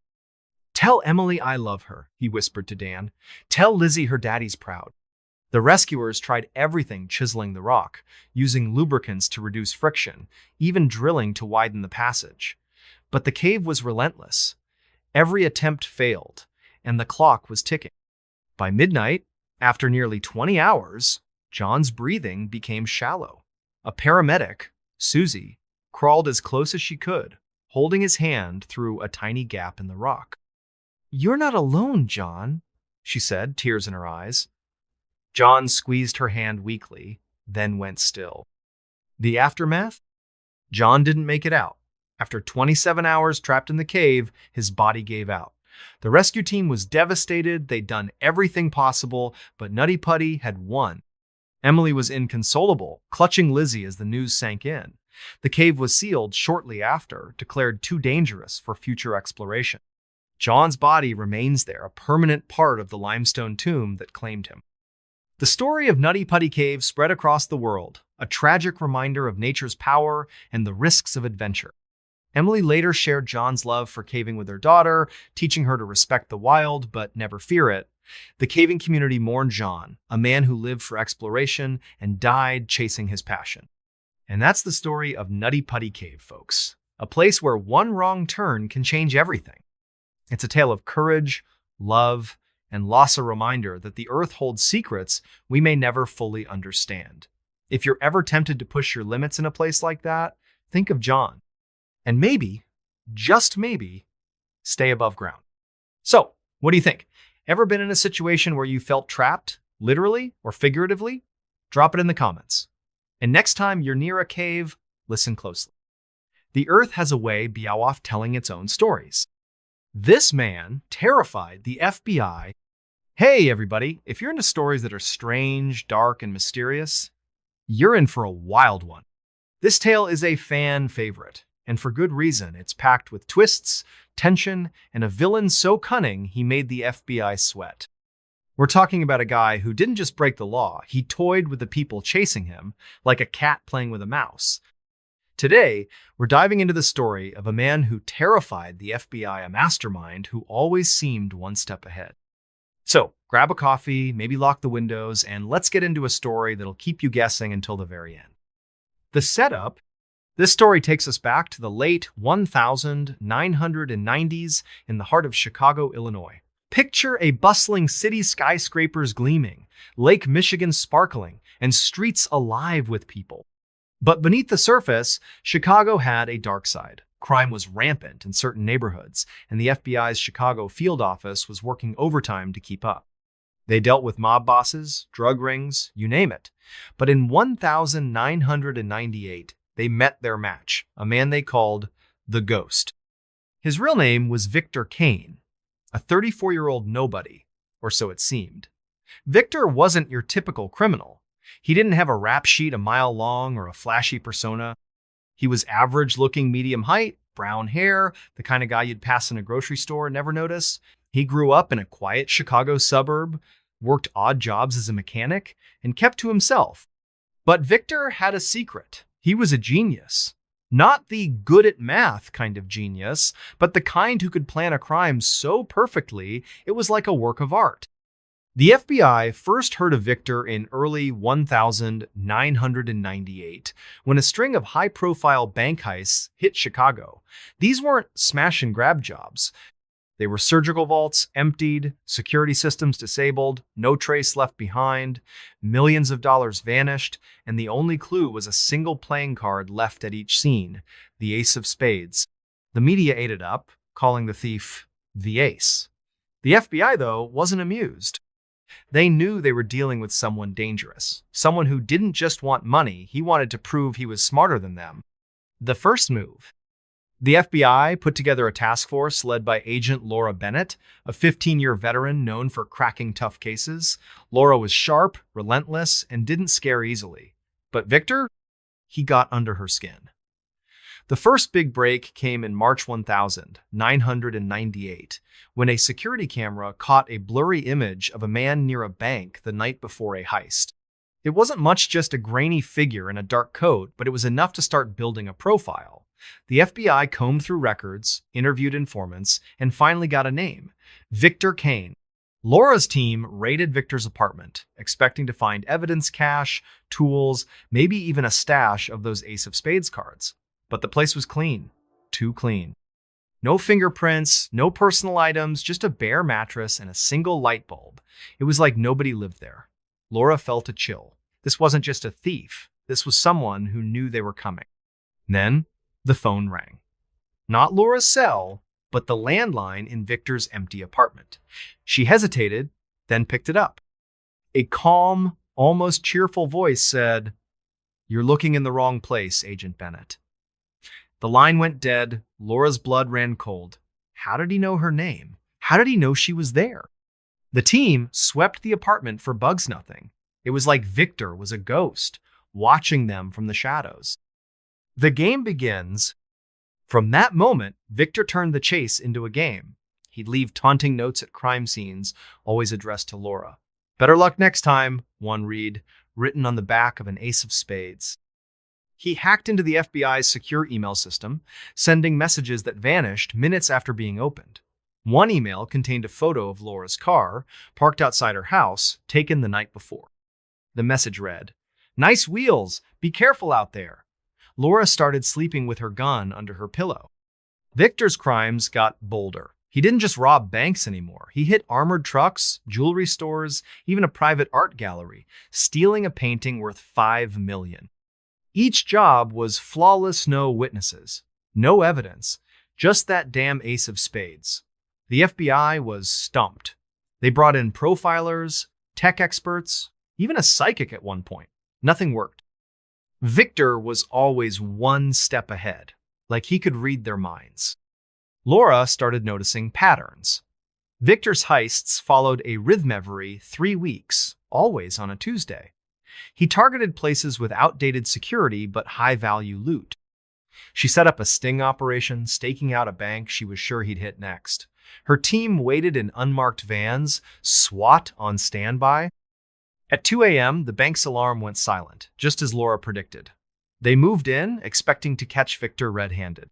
"Tell Emily I love her," he whispered to Dan. "Tell Lizzie her daddy's proud." The rescuers tried everything, chiseling the rock, using lubricants to reduce friction, even drilling to widen the passage. But the cave was relentless. Every attempt failed, and the clock was ticking. By midnight, after nearly 20 hours, John's breathing became shallow. A paramedic, Susie, crawled as close as she could, holding his hand through a tiny gap in the rock. "You're not alone, John," she said, tears in her eyes. John squeezed her hand weakly, then went still. The aftermath? John didn't make it out. After 27 hours trapped in the cave, his body gave out. The rescue team was devastated. They'd done everything possible, but Nutty Putty had won. Emily was inconsolable, clutching Lizzie as the news sank in. The cave was sealed shortly after, declared too dangerous for future exploration. John's body remains there, a permanent part of the limestone tomb that claimed him. The story of Nutty Putty Cave spread across the world, a tragic reminder of nature's power and the risks of adventure. Emily later shared John's love for caving with her daughter, teaching her to respect the wild but never fear it. The caving community mourned John, a man who lived for exploration and died chasing his passion. And that's the story of Nutty Putty Cave, folks. A place where one wrong turn can change everything. It's a tale of courage, love, and loss, a reminder that the earth holds secrets we may never fully understand. If you're ever tempted to push your limits in a place like that, think of John. And maybe, just maybe, stay above ground. So, what do you think? Ever been in a situation where you felt trapped, literally or figuratively? Drop it in the comments. And next time you're near a cave, listen closely. The earth has a way of telling its own stories. This man terrified the FBI. Hey, everybody, if you're into stories that are strange, dark, and mysterious, you're in for a wild one. This tale is a fan favorite, and for good reason. It's packed with twists, tension, and a villain so cunning he made the FBI sweat. We're talking about a guy who didn't just break the law, he toyed with the people chasing him like a cat playing with a mouse. Today, we're diving into the story of a man who terrified the FBI, a mastermind who always seemed one step ahead. So, grab a coffee, maybe lock the windows, and let's get into a story that'll keep you guessing until the very end. The setup: this story takes us back to the late 1990s in the heart of Chicago, Illinois. Picture a bustling city, skyscrapers gleaming, Lake Michigan sparkling, and streets alive with people. But beneath the surface, Chicago had a dark side. Crime was rampant in certain neighborhoods, and the FBI's Chicago field office was working overtime to keep up. They dealt with mob bosses, drug rings, you name it. But in 1998, they met their match, a man they called the Ghost. His real name was Victor Kane, a 34-year-old nobody, or so it seemed. Victor wasn't your typical criminal. He didn't have a rap sheet a mile long or a flashy persona. He was average-looking, medium height, brown hair, the kind of guy you'd pass in a grocery store and never notice. He grew up in a quiet Chicago suburb, worked odd jobs as a mechanic, and kept to himself. But Victor had a secret. He was a genius. Not the good at math kind of genius, but the kind who could plan a crime so perfectly it was like a work of art. The FBI first heard of Victor in early 1998 when a string of high-profile bank heists hit Chicago. These weren't smash-and-grab jobs. They were surgical vaults emptied, security systems disabled, no trace left behind, millions of dollars vanished, and the only clue was a single playing card left at each scene, the ace of spades. The media ate it up, calling the thief the ace. The FBI, though, wasn't amused. They knew they were dealing with someone dangerous, someone who didn't just want money, he wanted to prove he was smarter than them. The first move. The FBI put together a task force led by Agent Laura Bennett, a 15-year veteran known for cracking tough cases. Laura was sharp, relentless, and didn't scare easily. But Victor? He got under her skin. The first big break came in March 1998, when a security camera caught a blurry image of a man near a bank the night before a heist. It wasn't much just a grainy figure in a dark coat, but it was enough to start building a profile. The FBI combed through records, interviewed informants, and finally got a name: Victor Kane. Laura's team raided Victor's apartment, expecting to find evidence cache, tools, maybe even a stash of those ace of spades cards. But the place was clean. Too clean. No fingerprints, no personal items, just a bare mattress and a single light bulb. It was like nobody lived there. Laura felt a chill. This wasn't just a thief. This was someone who knew they were coming. Then, the phone rang. Not Laura's cell, but the landline in Victor's empty apartment. She hesitated, then picked it up. A calm, almost cheerful voice said, "You're looking in the wrong place, Agent Bennett." The line went dead. Laura's blood ran cold. How did he know her name? How did he know she was there? The team swept the apartment for bugs nothing. It was like Victor was a ghost, watching them from the shadows. The game begins. From that moment, Victor turned the chase into a game. He'd leave taunting notes at crime scenes, always addressed to Laura. "Better luck next time," one read, written on the back of an ace of spades. He hacked into the FBI's secure email system, sending messages that vanished minutes after being opened. One email contained a photo of Laura's car, parked outside her house, taken the night before. The message read, "Nice wheels, be careful out there." Laura started sleeping with her gun under her pillow. Victor's crimes got bolder. He didn't just rob banks anymore. He hit armored trucks, jewelry stores, even a private art gallery, stealing a painting worth $5 million. Each job was flawless, no witnesses, no evidence, just that damn ace of spades. The FBI was stumped. They brought in profilers, tech experts, even a psychic at one point. Nothing worked. Victor was always one step ahead, like he could read their minds. Laura started noticing patterns. Victor's heists followed a rhythm every 3 weeks, always on a Tuesday. He targeted places with outdated security but high-value loot. She set up a sting operation, staking out a bank she was sure he'd hit next. Her team waited in unmarked vans, SWAT on standby. At 2 a.m., the bank's alarm went silent, just as Laura predicted. They moved in, expecting to catch Victor red-handed.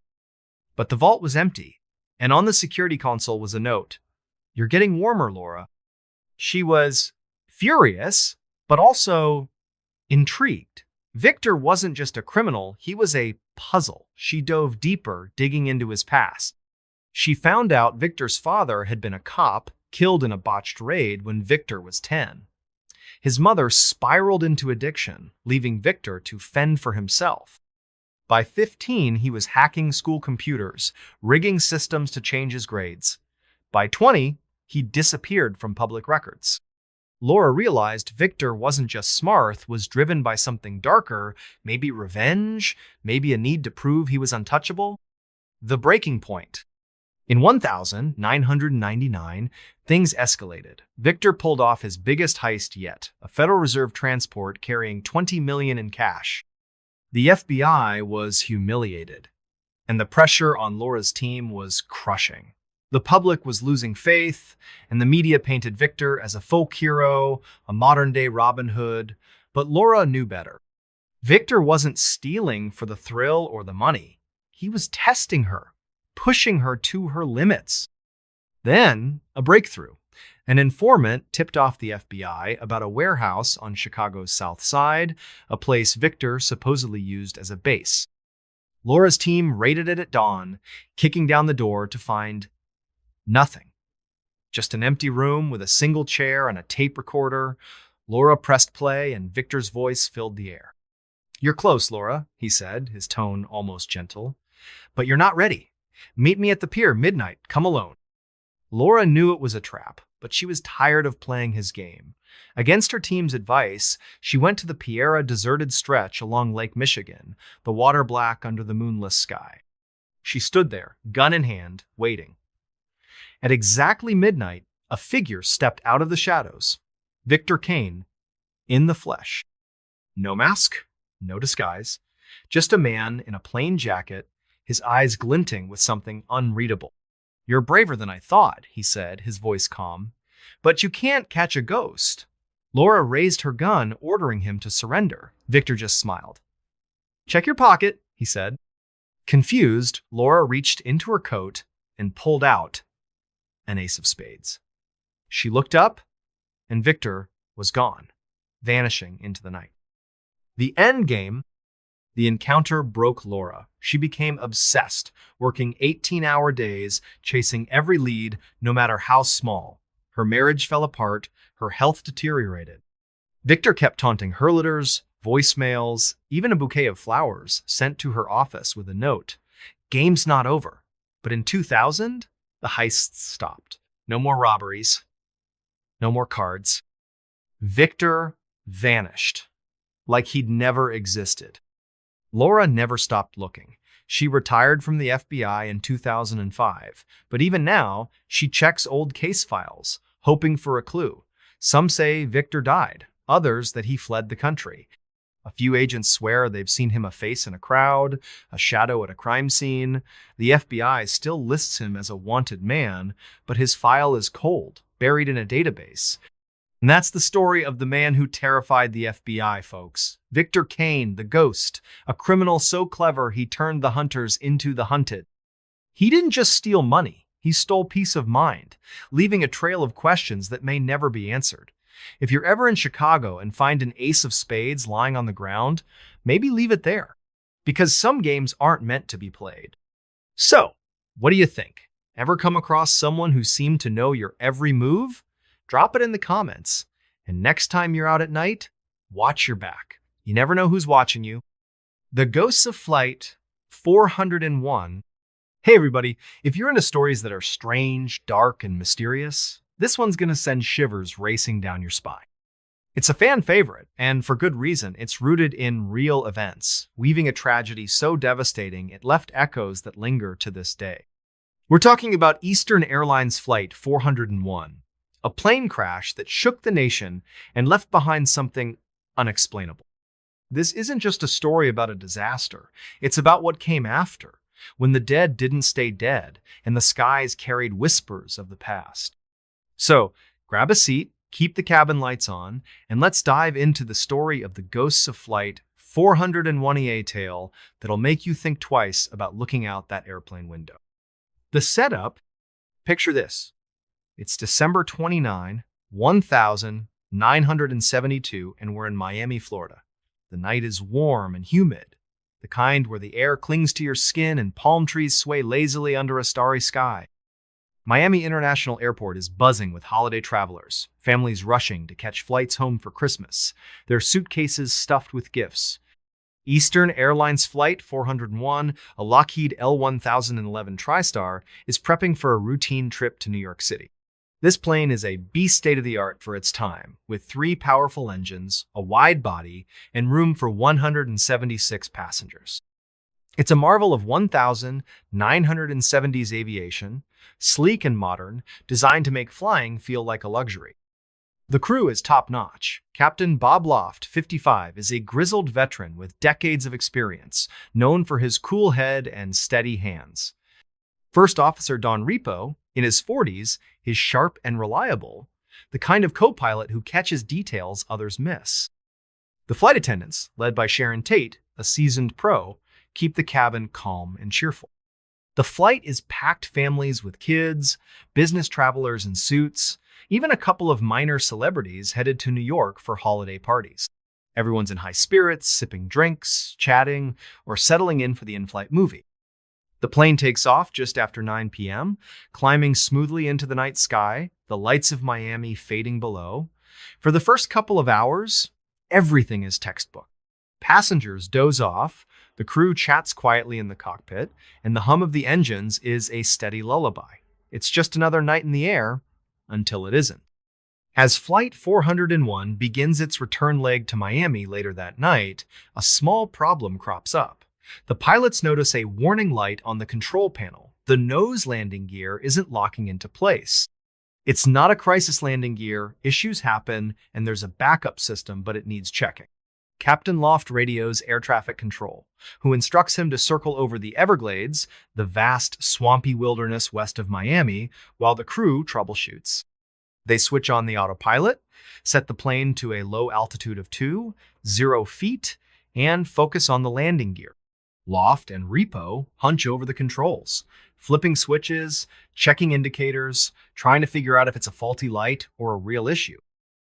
But the vault was empty, and on the security console was a note. "You're getting warmer, Laura." She was furious, but also intrigued. Victor wasn't just a criminal, he was a puzzle. She dove deeper, digging into his past. She found out Victor's father had been a cop, killed in a botched raid when Victor was 10. His mother spiraled into addiction, leaving Victor to fend for himself. By 15, he was hacking school computers, rigging systems to change his grades. By 20, he disappeared from public records. Laura realized Victor wasn't just smart, was driven by something darker, maybe revenge, maybe a need to prove he was untouchable. The breaking point. In 1999, things escalated. Victor pulled off his biggest heist yet, a Federal Reserve transport carrying $20 million in cash. The FBI was humiliated, and the pressure on Laura's team was crushing. The public was losing faith, and the media painted Victor as a folk hero, a modern-day Robin Hood, but Laura knew better. Victor wasn't stealing for the thrill or the money. He was testing her, pushing her to her limits. Then, a breakthrough. An informant tipped off the FBI about a warehouse on Chicago's South Side, a place Victor supposedly used as a base. Laura's team raided it at dawn, kicking down the door to find nothing. Just an empty room with a single chair and a tape recorder. Laura pressed play, and Victor's voice filled the air. "You're close, Laura," he said, his tone almost gentle. "But you're not ready. Meet me at the pier, midnight. Come alone." Laura knew it was a trap, but she was tired of playing his game. Against her team's advice, she went to the Piera deserted stretch along Lake Michigan, the water black under the moonless sky. She stood there, gun in hand, waiting. At exactly midnight, a figure stepped out of the shadows. Victor Kane, in the flesh. No mask, no disguise, just a man in a plain jacket, his eyes glinting with something unreadable. "You're braver than I thought," he said, his voice calm. "But you can't catch a ghost." Laura raised her gun, ordering him to surrender. Victor just smiled. "Check your pocket," he said. Confused, Laura reached into her coat and pulled out an ace of spades. She looked up, and Victor was gone, vanishing into the night. The end game. The encounter broke Laura. She became obsessed, working 18-hour days, chasing every lead, no matter how small. Her marriage fell apart, her health deteriorated. Victor kept taunting her letters, voicemails, even a bouquet of flowers sent to her office with a note. "Game's not over." But in 2000, the heists stopped. No more robberies. No more cards. Victor vanished, like he'd never existed. Laura never stopped looking. She retired from the FBI in 2005, but even now, she checks old case files, hoping for a clue. Some say Victor died, others that he fled the country. A few agents swear they've seen him a face in a crowd, a shadow at a crime scene. The FBI still lists him as a wanted man, but his file is cold, buried in a database. And that's the story of the man who terrified the FBI, folks. Victor Kane, the ghost, a criminal so clever he turned the hunters into the hunted. He didn't just steal money, he stole peace of mind, leaving a trail of questions that may never be answered. If you're ever in Chicago and find an ace of spades lying on the ground, maybe leave it there, because some games aren't meant to be played. So, what do you think? Ever come across someone who seemed to know your every move? Drop it in the comments. And next time you're out at night, watch your back. You never know who's watching you. The Ghosts of Flight 401. Hey everybody, if you're into stories that are strange, dark, and mysterious, this one's going to send shivers racing down your spine. It's a fan favorite, and for good reason. It's rooted in real events, weaving a tragedy so devastating it left echoes that linger to this day. We're talking about Eastern Airlines Flight 401. A plane crash that shook the nation and left behind something unexplainable. This isn't just a story about a disaster. It's about what came after, when the dead didn't stay dead and the skies carried whispers of the past. So, grab a seat, keep the cabin lights on, and let's dive into the story of the Ghosts of Flight 401, tale that'll make you think twice about looking out that airplane window. The setup, picture this. It's December 29, 1972, and we're in Miami, Florida. The night is warm and humid, the kind where the air clings to your skin and palm trees sway lazily under a starry sky. Miami International Airport is buzzing with holiday travelers, families rushing to catch flights home for Christmas, their suitcases stuffed with gifts. Eastern Airlines Flight 401, a Lockheed L-1011 TriStar, is prepping for a routine trip to New York City. This plane is a beast state-of-the-art for its time, with 3 powerful engines, a wide body, and room for 176 passengers. It's a marvel of 1970s aviation, sleek and modern, designed to make flying feel like a luxury. The crew is top-notch. Captain Bob Loft, 55, is a grizzled veteran with decades of experience, known for his cool head and steady hands. First Officer Don Repo, in his 40s, is sharp and reliable, the kind of co-pilot who catches details others miss. The flight attendants, led by Sharon Tate, a seasoned pro, keep the cabin calm and cheerful. The flight is packed families with kids, business travelers in suits, even a couple of minor celebrities headed to New York for holiday parties. Everyone's in high spirits, sipping drinks, chatting, or settling in for the in-flight movie. The plane takes off just after 9 p.m., climbing smoothly into the night sky, the lights of Miami fading below. For the first couple of hours, everything is textbook. Passengers doze off, the crew chats quietly in the cockpit, and the hum of the engines is a steady lullaby. It's just another night in the air, until it isn't. As Flight 401 begins its return leg to Miami later that night, a small problem crops up. The pilots notice a warning light on the control panel. The nose landing gear isn't locking into place. It's not a crisis landing gear, issues happen, and there's a backup system, but it needs checking. Captain Loft radios air traffic control, who instructs him to circle over the Everglades, the vast, swampy wilderness west of Miami, while the crew troubleshoots. They switch on the autopilot, set the plane to a low altitude of 0 feet, and focus on the landing gear. Loft and Repo hunch over the controls, flipping switches, checking indicators, trying to figure out if it's a faulty light or a real issue.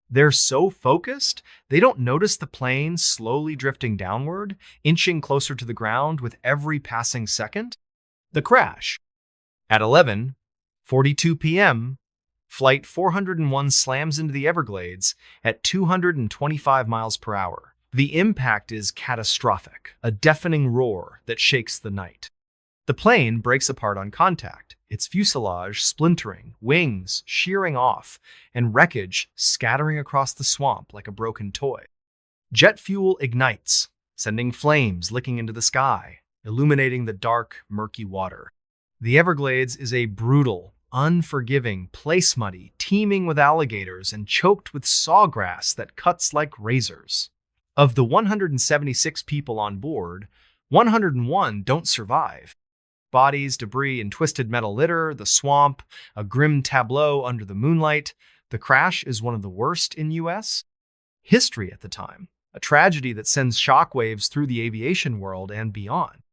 They're so focused, they don't notice the plane slowly drifting downward, inching closer to the ground with every passing second. The crash. At 11:42 p.m., Flight 401 slams into the Everglades at 225 miles per hour. The impact is catastrophic, a deafening roar that shakes the night. The plane breaks apart on contact, its fuselage splintering, wings shearing off, and wreckage scattering across the swamp like a broken toy. Jet fuel ignites, sending flames licking into the sky, illuminating the dark, murky water. The Everglades is a brutal, unforgiving place muddy, teeming with alligators and choked with sawgrass that cuts like razors. Of the 176 people on board, 101 don't survive. Bodies, debris, and twisted metal litter, the swamp, a grim tableau under the moonlight. The crash is one of the worst in U.S. history at the time, a tragedy that sends shockwaves through the aviation world and beyond.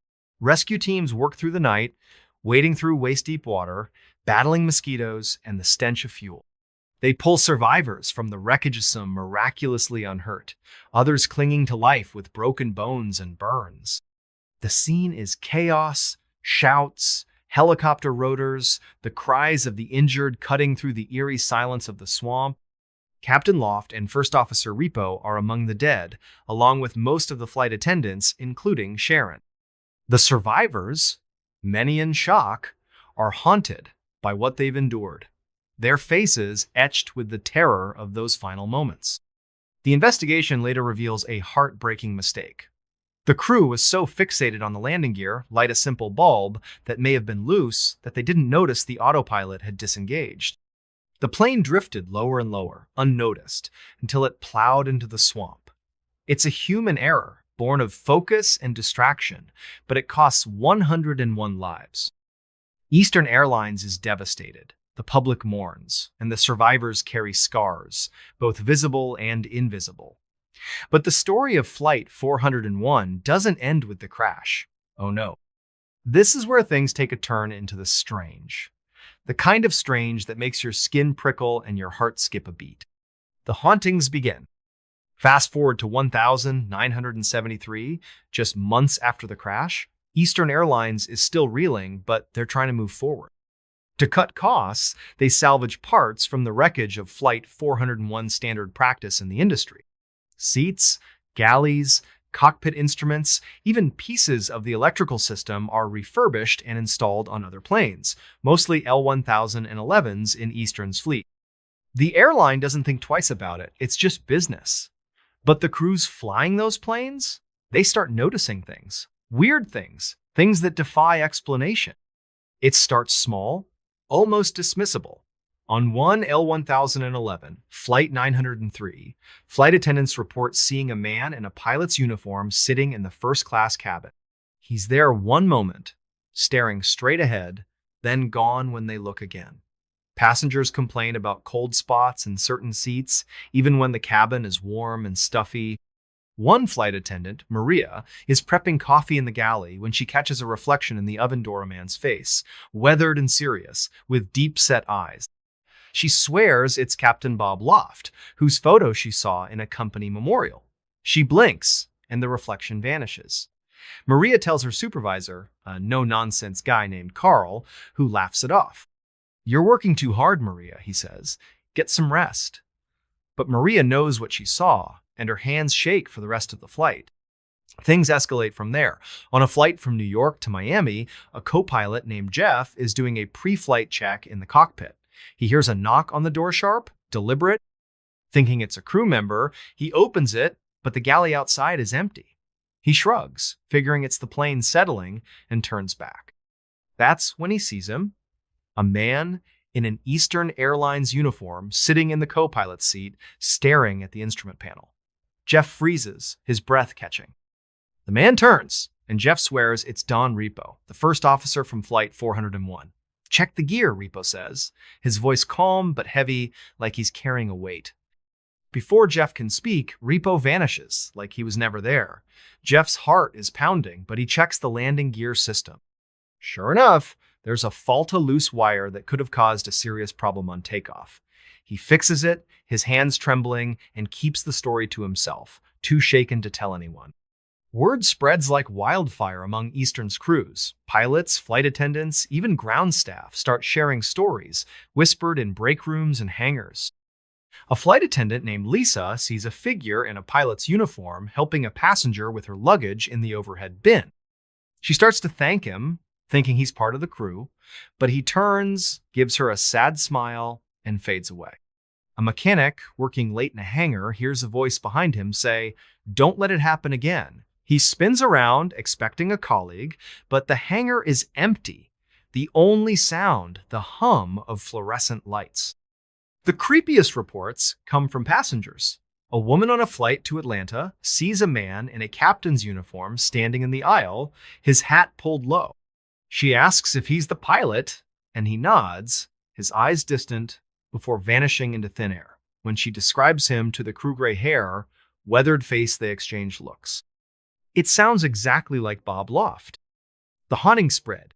Rescue teams work through the night, wading through waist-deep water, battling mosquitoes and the stench of fuel. They pull survivors from the wreckage, some miraculously unhurt, others clinging to life with broken bones and burns. The scene is chaos, shouts, helicopter rotors, the cries of the injured cutting through the eerie silence of the swamp. Captain Loft and First Officer Repo are among the dead, along with most of the flight attendants, including Sharon. The survivors, many in shock, are haunted by what they've endured, their faces etched with the terror of those final moments. The investigation later reveals a heartbreaking mistake. The crew was so fixated on the landing gear, light a simple bulb, that may have been loose that they didn't notice the autopilot had disengaged. The plane drifted lower and lower, unnoticed, until it plowed into the swamp. It's a human error, born of focus and distraction, but it costs 101 lives. Eastern Airlines is devastated. The public mourns, and the survivors carry scars, both visible and invisible. But the story of Flight 401 doesn't end with the crash. Oh no. This is where things take a turn into the strange. The kind of strange that makes your skin prickle and your heart skip a beat. The hauntings begin. Fast forward to 1973, just months after the crash, Eastern Airlines is still reeling, but they're trying to move forward. To cut costs, they salvage parts from the wreckage of Flight 401 standard practice in the industry. Seats, galleys, cockpit instruments, even pieces of the electrical system are refurbished and installed on other planes, mostly L-1011s in Eastern's fleet. The airline doesn't think twice about it, it's just business. But the crews flying those planes, they start noticing things, weird things, things that defy explanation. It starts small, almost dismissible. On one L-1011, Flight 903, flight attendants report seeing a man in a pilot's uniform sitting in the first-class cabin. He's there one moment, staring straight ahead, then gone when they look again. Passengers complain about cold spots in certain seats, even when the cabin is warm and stuffy. One flight attendant, Maria, is prepping coffee in the galley when she catches a reflection in the oven door of a man's face, weathered and serious, with deep-set eyes. She swears it's Captain Bob Loft, whose photo she saw in a company memorial. She blinks, and the reflection vanishes. Maria tells her supervisor, a no-nonsense guy named Carl, who laughs it off. "You're working too hard, Maria," he says. "Get some rest." But Maria knows what she saw, and her hands shake for the rest of the flight. Things escalate from there. On a flight from New York to Miami, a co-pilot named Jeff is doing a pre-flight check in the cockpit. He hears a knock on the door sharp, deliberate. Thinking it's a crew member, he opens it, but the galley outside is empty. He shrugs, figuring it's the plane settling, and turns back. That's when he sees him, a man in an Eastern Airlines uniform sitting in the co-pilot's seat, staring at the instrument panel. Jeff freezes, his breath catching. The man turns, and Jeff swears it's Don Repo, the first officer from Flight 401. "Check the gear," Repo says, his voice calm but heavy, like he's carrying a weight. Before Jeff can speak, Repo vanishes, like he was never there. Jeff's heart is pounding, but he checks the landing gear system. Sure enough, there's a fault of loose wire that could have caused a serious problem on takeoff. He fixes it, his hands trembling, and keeps the story to himself, too shaken to tell anyone. Word spreads like wildfire among Eastern's crews. Pilots, flight attendants, even ground staff start sharing stories, whispered in break rooms and hangars. A flight attendant named Lisa sees a figure in a pilot's uniform helping a passenger with her luggage in the overhead bin. She starts to thank him, thinking he's part of the crew, but he turns, gives her a sad smile, and fades away. A mechanic working late in a hangar hears a voice behind him say, "Don't let it happen again." He spins around, expecting a colleague, but the hangar is empty. The only sound, the hum of fluorescent lights. The creepiest reports come from passengers. A woman on a flight to Atlanta sees a man in a captain's uniform standing in the aisle, his hat pulled low. She asks if he's the pilot, and he nods, his eyes distant, before vanishing into thin air. When she describes him to the crew gray hair, weathered face, they exchange looks. It sounds exactly like Bob Loft. The haunting spread.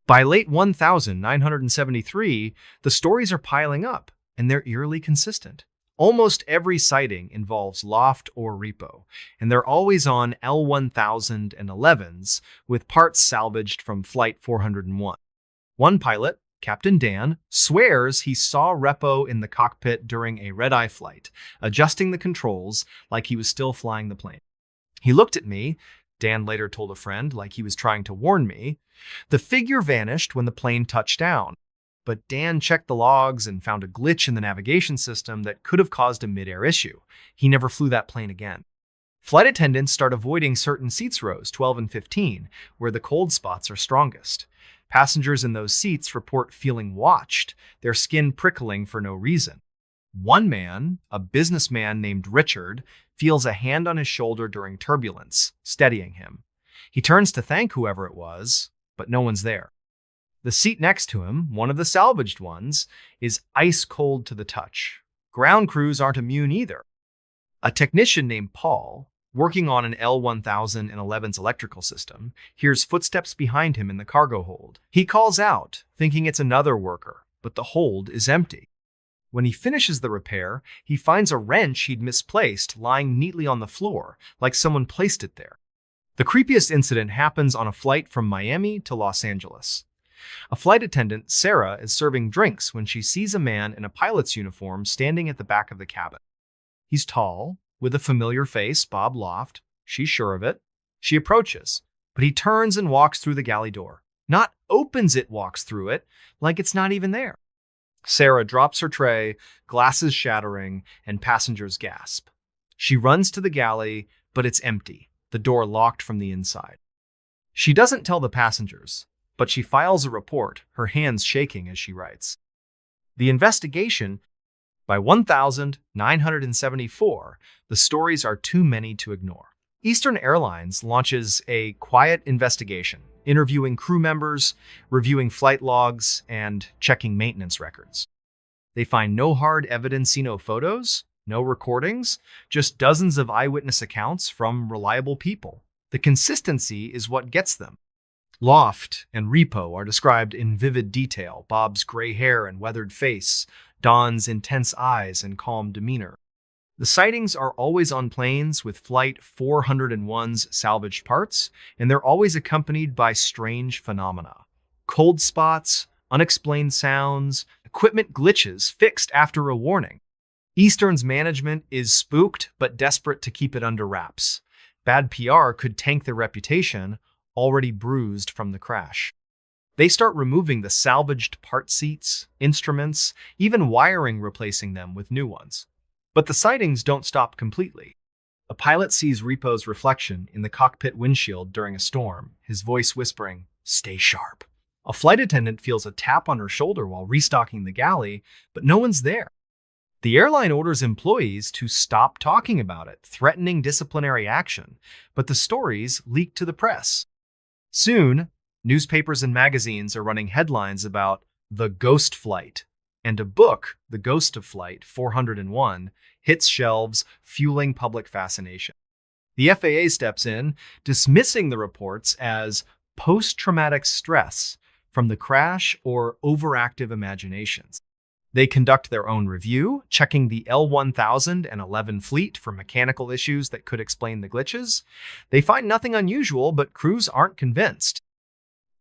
By late 1973, the stories are piling up, and they're eerily consistent. Almost every sighting involves Loft or Repo, and they're always on L-1011s with parts salvaged from Flight 401. One pilot, Captain Dan, swears he saw Repo in the cockpit during a red-eye flight, adjusting the controls like he was still flying the plane. "He looked at me," Dan later told a friend, "like he was trying to warn me." The figure vanished when the plane touched down, but Dan checked the logs and found a glitch in the navigation system that could have caused a mid-air issue. He never flew that plane again. Flight attendants start avoiding certain seats rows, 12 and 15, where the cold spots are strongest. Passengers in those seats report feeling watched, their skin prickling for no reason. One man, a businessman named Richard, feels a hand on his shoulder during turbulence, steadying him. He turns to thank whoever it was, but no one's there. The seat next to him, one of the salvaged ones, is ice cold to the touch. Ground crews aren't immune either. A technician named Paul, working on an L-1011's electrical system, hears footsteps behind him in the cargo hold. He calls out, thinking it's another worker, but the hold is empty. When he finishes the repair, he finds a wrench he'd misplaced lying neatly on the floor, like someone placed it there. The creepiest incident happens on a flight from Miami to Los Angeles. A flight attendant, Sarah, is serving drinks when she sees a man in a pilot's uniform standing at the back of the cabin. He's tall, with a familiar face, Bob Loft. She's sure of it. She approaches, but he turns and walks through the galley door. Not opens it, walks through it, like it's not even there. Sarah drops her tray, glasses shattering, and passengers gasp. She runs to the galley, but it's empty, the door locked from the inside. She doesn't tell the passengers, but she files a report, her hands shaking as she writes. The investigation. By 1974, the stories are too many to ignore. Eastern Airlines launches a quiet investigation, interviewing crew members, reviewing flight logs, and checking maintenance records. They find no hard evidence, no photos, No recordings, just dozens of eyewitness accounts from reliable people. The consistency is what gets them. Loft and Repo are described in vivid detail: Bob's gray hair and weathered face, Don's intense eyes and calm demeanor. The sightings are always on planes with Flight 401's salvaged parts, and they're always accompanied by strange phenomena. Cold spots, unexplained sounds, equipment glitches fixed after a warning. Eastern's management is spooked but desperate to keep it under wraps. Bad PR could tank their reputation, already bruised from the crash. They start removing the salvaged part seats, instruments, even wiring, replacing them with new ones. But the sightings don't stop completely. A pilot sees Repo's reflection in the cockpit windshield during a storm, his voice whispering, "Stay sharp." A flight attendant feels a tap on her shoulder while restocking the galley, but no one's there. The airline orders employees to stop talking about it, threatening disciplinary action, but the stories leak to the press. Soon, newspapers and magazines are running headlines about the ghost flight, and a book, The Ghost of Flight 401, hits shelves, fueling public fascination. The FAA steps in, dismissing the reports as post-traumatic stress from the crash or overactive imaginations. They conduct their own review, checking the L-1011 fleet for mechanical issues that could explain the glitches. They find nothing unusual, but crews aren't convinced.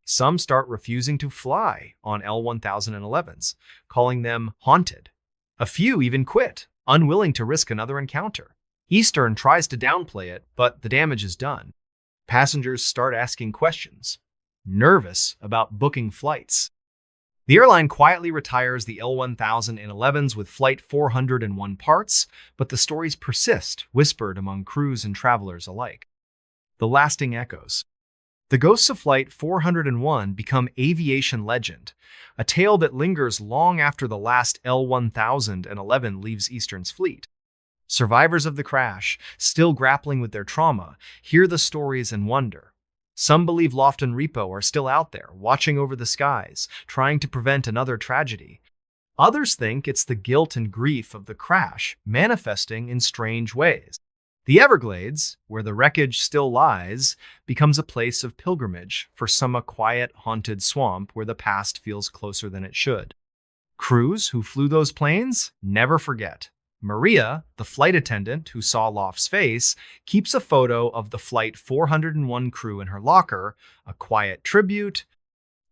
Some start refusing to fly on L-1011s, calling them haunted. A few even quit, unwilling to risk another encounter. Eastern tries to downplay it, but the damage is done. Passengers start asking questions, nervous about booking flights. The airline quietly retires the L-1011s with Flight 401 parts, but the stories persist, whispered among crews and travelers alike. The lasting echoes. The ghosts of Flight 401 become aviation legend, a tale that lingers long after the last L-1011 leaves Eastern's fleet. Survivors of the crash, still grappling with their trauma, hear the stories and wonder. Some believe Loft and Repo are still out there, watching over the skies, trying to prevent another tragedy. Others think it's the guilt and grief of the crash, manifesting in strange ways. The Everglades, where the wreckage still lies, becomes a place of pilgrimage for some, a quiet, haunted swamp where the past feels closer than it should. Crews who flew those planes never forget. Maria, the flight attendant who saw Loft's face, keeps a photo of the Flight 401 crew in her locker, a quiet tribute.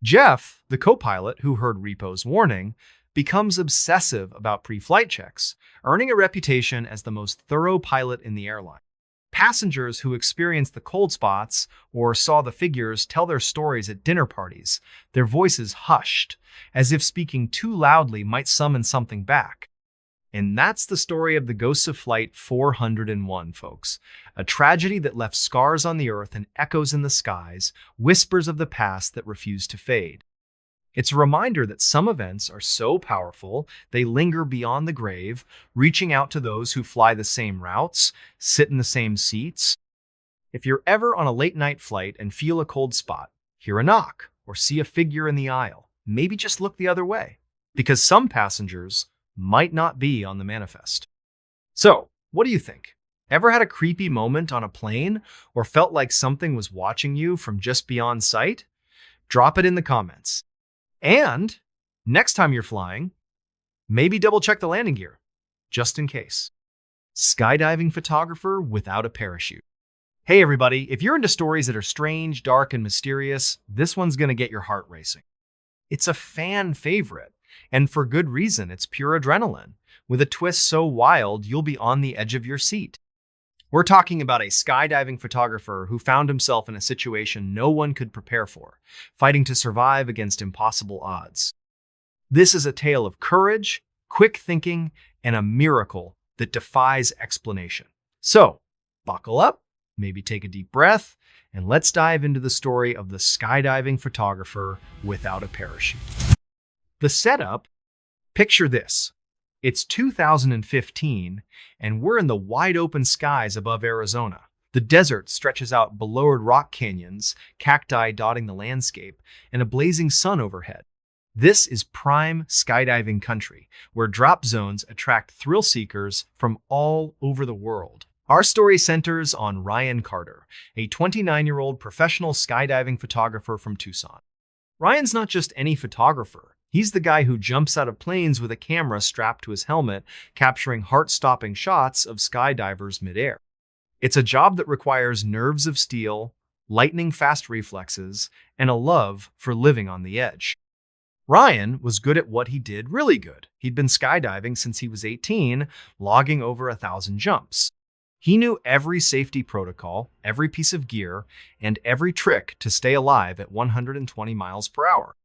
Jeff, the co-pilot who heard Repo's warning, becomes obsessive about pre-flight checks, earning a reputation as the most thorough pilot in the airline. Passengers who experienced the cold spots or saw the figures tell their stories at dinner parties, their voices hushed, as if speaking too loudly might summon something back. And that's the story of the ghosts of Flight 401, folks. A tragedy that left scars on the earth and echoes in the skies, whispers of the past that refuse to fade. It's a reminder that some events are so powerful, they linger beyond the grave, reaching out to those who fly the same routes, sit in the same seats. If you're ever on a late-night flight and feel a cold spot, hear a knock, or see a figure in the aisle, maybe just look the other way, because some passengers might not be on the manifest. So, what do you think? Ever had a creepy moment on a plane or felt like something was watching you from just beyond sight? Drop it in the comments. And next time you're flying, maybe double check the landing gear, just in case. Skydiving photographer without a parachute. Hey everybody, if you're into stories that are strange, dark, and mysterious, this one's gonna get your heart racing. It's a fan favorite. And for good reason, it's pure adrenaline. With a twist so wild, you'll be on the edge of your seat. We're talking about a skydiving photographer who found himself in a situation no one could prepare for, fighting to survive against impossible odds. This is a tale of courage, quick thinking, and a miracle that defies explanation. So, buckle up, maybe take a deep breath, and let's dive into the story of the skydiving photographer without a parachute. The setup, picture this. It's 2015, and we're in the wide open skies above Arizona. The desert stretches out below rock canyons, cacti dotting the landscape, and a blazing sun overhead. This is prime skydiving country, where drop zones attract thrill seekers from all over the world. Our story centers on Ryan Carter, a 29-year-old professional skydiving photographer from Tucson. Ryan's not just any photographer. He's the guy who jumps out of planes with a camera strapped to his helmet, capturing heart-stopping shots of skydivers midair. It's a job that requires nerves of steel, lightning-fast reflexes, and a love for living on the edge. Ryan was good at what he did really good. He'd been skydiving since he was 18, logging over 1,000 jumps. He knew every safety protocol, every piece of gear, and every trick to stay alive at 120 miles per hour.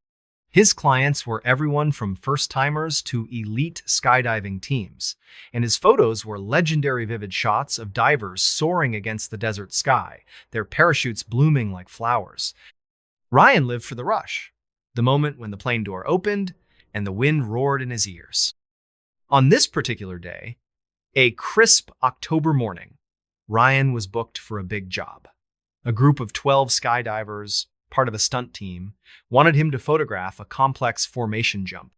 His clients were everyone from first-timers to elite skydiving teams, and his photos were legendary vivid shots of divers soaring against the desert sky, their parachutes blooming like flowers. Ryan lived for the rush, the moment when the plane door opened and the wind roared in his ears. On this particular day, a crisp October morning, Ryan was booked for a big job. A group of 12 skydivers, part of a stunt team, wanted him to photograph a complex formation jump.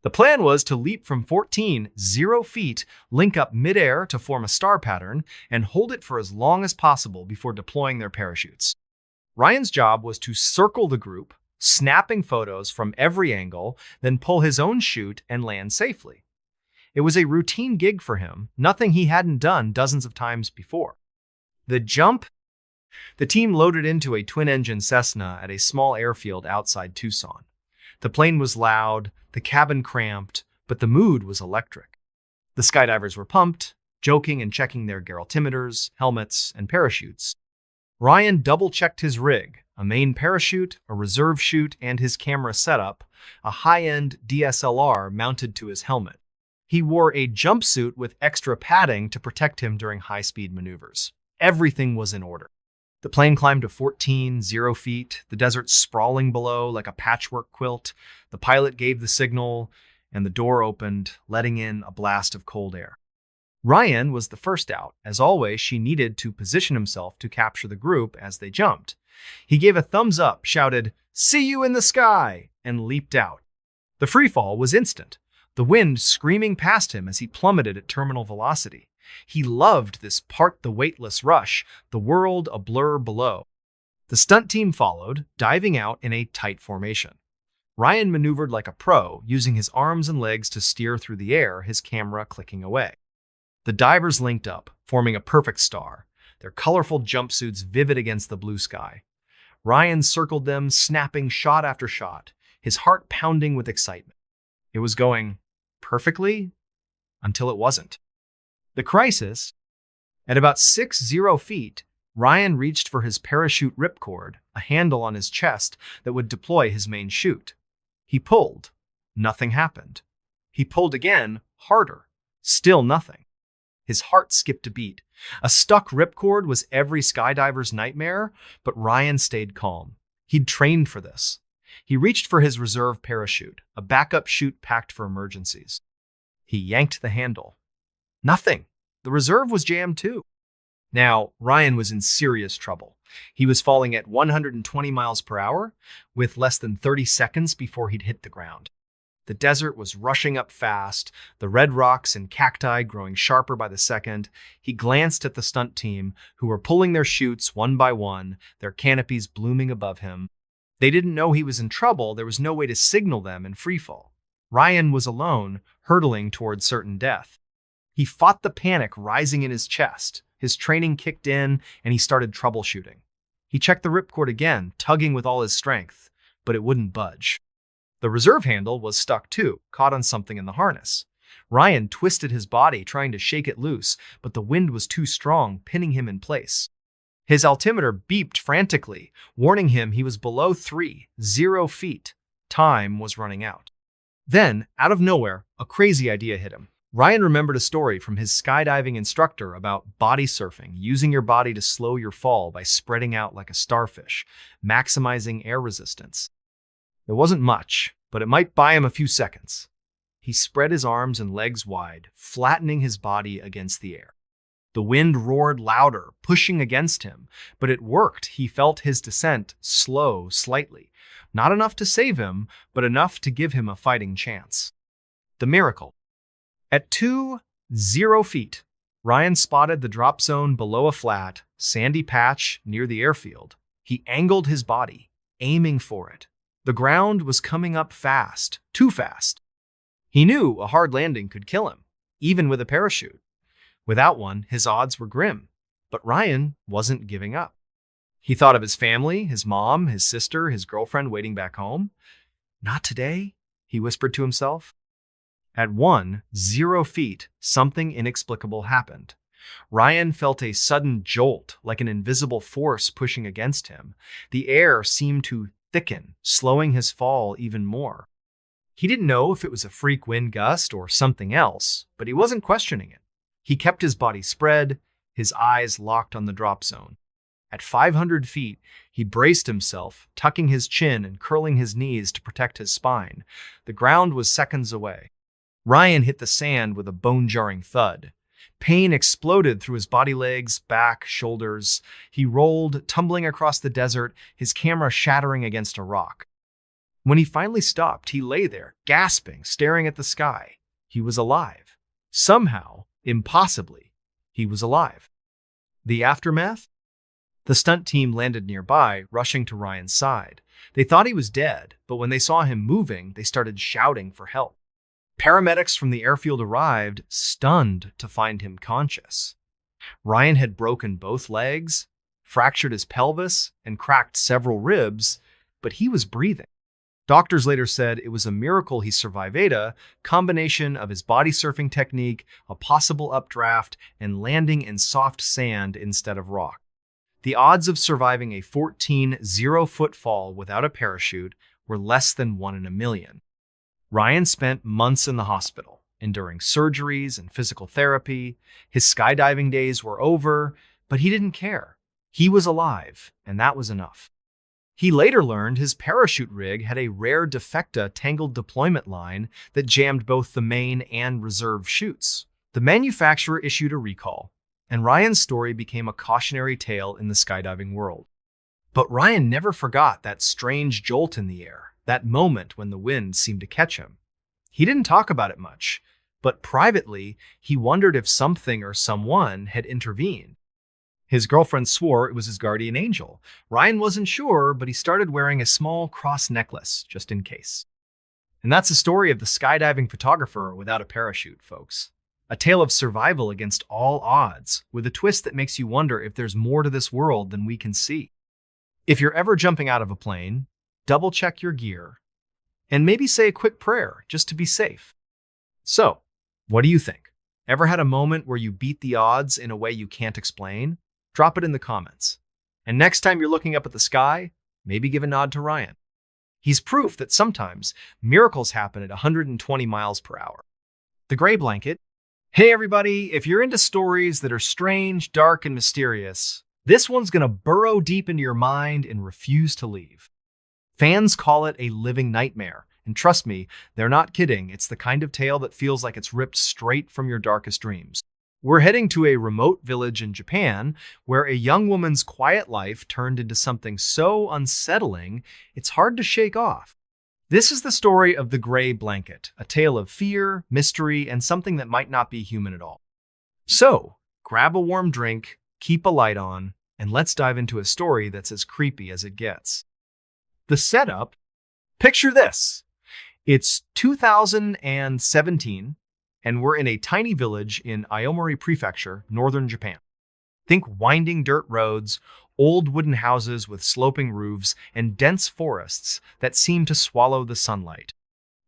The plan was to leap from 0 feet, link up midair to form a star pattern, and hold it for as long as possible before deploying their parachutes. Ryan's job was to circle the group, snapping photos from every angle, then pull his own chute and land safely. It was a routine gig for him, nothing he hadn't done dozens of times before. The jump? The team loaded into a twin-engine Cessna at a small airfield outside Tucson. The plane was loud, the cabin cramped, but the mood was electric. The skydivers were pumped, joking and checking their altimeters, helmets, and parachutes. Ryan double-checked his rig, a main parachute, a reserve chute, and his camera setup, a high-end DSLR mounted to his helmet. He wore a jumpsuit with extra padding to protect him during high-speed maneuvers. Everything was in order. The plane climbed to 0 feet, the desert sprawling below like a patchwork quilt. The pilot gave the signal, and the door opened, letting in a blast of cold air. Ryan was the first out. As always, she needed to position himself to capture the group as they jumped. He gave a thumbs up, shouted, "See you in the sky," and leaped out. The freefall was instant, the wind screaming past him as he plummeted at terminal velocity. He loved this part the weightless rush, the world a blur below. The stunt team followed, diving out in a tight formation. Ryan maneuvered like a pro, using his arms and legs to steer through the air, his camera clicking away. The divers linked up, forming a perfect star, their colorful jumpsuits vivid against the blue sky. Ryan circled them, snapping shot after shot, his heart pounding with excitement. It was going perfectly until it wasn't. The crisis, at about 0 feet, Ryan reached for his parachute ripcord, a handle on his chest that would deploy his main chute. He pulled. Nothing happened. He pulled again, harder. Still nothing. His heart skipped a beat. A stuck ripcord was every skydiver's nightmare, but Ryan stayed calm. He'd trained for this. He reached for his reserve parachute, a backup chute packed for emergencies. He yanked the handle. Nothing. The reserve was jammed too. Now, Ryan was in serious trouble. He was falling at 120 miles per hour, with less than 30 seconds before he'd hit the ground. The desert was rushing up fast, the red rocks and cacti growing sharper by the second. He glanced at the stunt team, who were pulling their chutes one by one, their canopies blooming above him. They didn't know he was in trouble. There was no way to signal them in freefall. Ryan was alone, hurtling toward certain death. He fought the panic rising in his chest. His training kicked in, and he started troubleshooting. He checked the ripcord again, tugging with all his strength, but it wouldn't budge. The reserve handle was stuck too, caught on something in the harness. Ryan twisted his body, trying to shake it loose, but the wind was too strong, pinning him in place. His altimeter beeped frantically, warning him he was below 0 feet. Time was running out. Then, out of nowhere, a crazy idea hit him. Ryan remembered a story from his skydiving instructor about body surfing, using your body to slow your fall by spreading out like a starfish, maximizing air resistance. It wasn't much, but it might buy him a few seconds. He spread his arms and legs wide, flattening his body against the air. The wind roared louder, pushing against him, but it worked. He felt his descent slow slightly. Not enough to save him, but enough to give him a fighting chance. The miracle. At 20 feet, Ryan spotted the drop zone below a flat, sandy patch near the airfield. He angled his body, aiming for it. The ground was coming up fast, too fast. He knew a hard landing could kill him, even with a parachute. Without one, his odds were grim. But Ryan wasn't giving up. He thought of his family, his mom, his sister, his girlfriend waiting back home. Not today, he whispered to himself. At 10 feet, something inexplicable happened. Ryan felt a sudden jolt, like an invisible force pushing against him. The air seemed to thicken, slowing his fall even more. He didn't know if it was a freak wind gust or something else, but he wasn't questioning it. He kept his body spread, his eyes locked on the drop zone. At 500 feet, he braced himself, tucking his chin and curling his knees to protect his spine. The ground was seconds away. Ryan hit the sand with a bone-jarring thud. Pain exploded through his body, legs, back, shoulders. He rolled, tumbling across the desert, his camera shattering against a rock. When he finally stopped, he lay there, gasping, staring at the sky. He was alive. Somehow, impossibly, he was alive. The aftermath? The stunt team landed nearby, rushing to Ryan's side. They thought he was dead, but when they saw him moving, they started shouting for help. Paramedics from the airfield arrived, stunned to find him conscious. Ryan had broken both legs, fractured his pelvis, and cracked several ribs, but he was breathing. Doctors later said it was a miracle he survived a combination of his body surfing technique, a possible updraft, and landing in soft sand instead of rock. The odds of surviving a 14-foot fall without a parachute were less than 1 in a million. Ryan spent months in the hospital, enduring surgeries and physical therapy. His skydiving days were over, but he didn't care. He was alive, and that was enough. He later learned his parachute rig had a rare defecta tangled deployment line that jammed both the main and reserve chutes. The manufacturer issued a recall, and Ryan's story became a cautionary tale in the skydiving world. But Ryan never forgot that strange jolt in the air, that moment when the wind seemed to catch him. He didn't talk about it much, but privately, he wondered if something or someone had intervened. His girlfriend swore it was his guardian angel. Ryan wasn't sure, but he started wearing a small cross necklace, just in case. And that's the story of the skydiving photographer without a parachute, folks. A tale of survival against all odds, with a twist that makes you wonder if there's more to this world than we can see. If you're ever jumping out of a plane, double-check your gear, and maybe say a quick prayer just to be safe. So, what do you think? Ever had a moment where you beat the odds in a way you can't explain? Drop it in the comments. And next time you're looking up at the sky, maybe give a nod to Ryan. He's proof that sometimes miracles happen at 120 miles per hour. The Gray Blanket. Hey everybody, if you're into stories that are strange, dark, and mysterious, this one's gonna burrow deep into your mind and refuse to leave. Fans call it a living nightmare, and trust me, they're not kidding. It's the kind of tale that feels like it's ripped straight from your darkest dreams. We're heading to a remote village in Japan where a young woman's quiet life turned into something so unsettling, it's hard to shake off. This is the story of the Gray Blanket, a tale of fear, mystery, and something that might not be human at all. So, grab a warm drink, keep a light on, and let's dive into a story that's as creepy as it gets. The setup, picture this. It's 2017, and we're in a tiny village in Aomori Prefecture, northern Japan. Think winding dirt roads, old wooden houses with sloping roofs, and dense forests that seem to swallow the sunlight.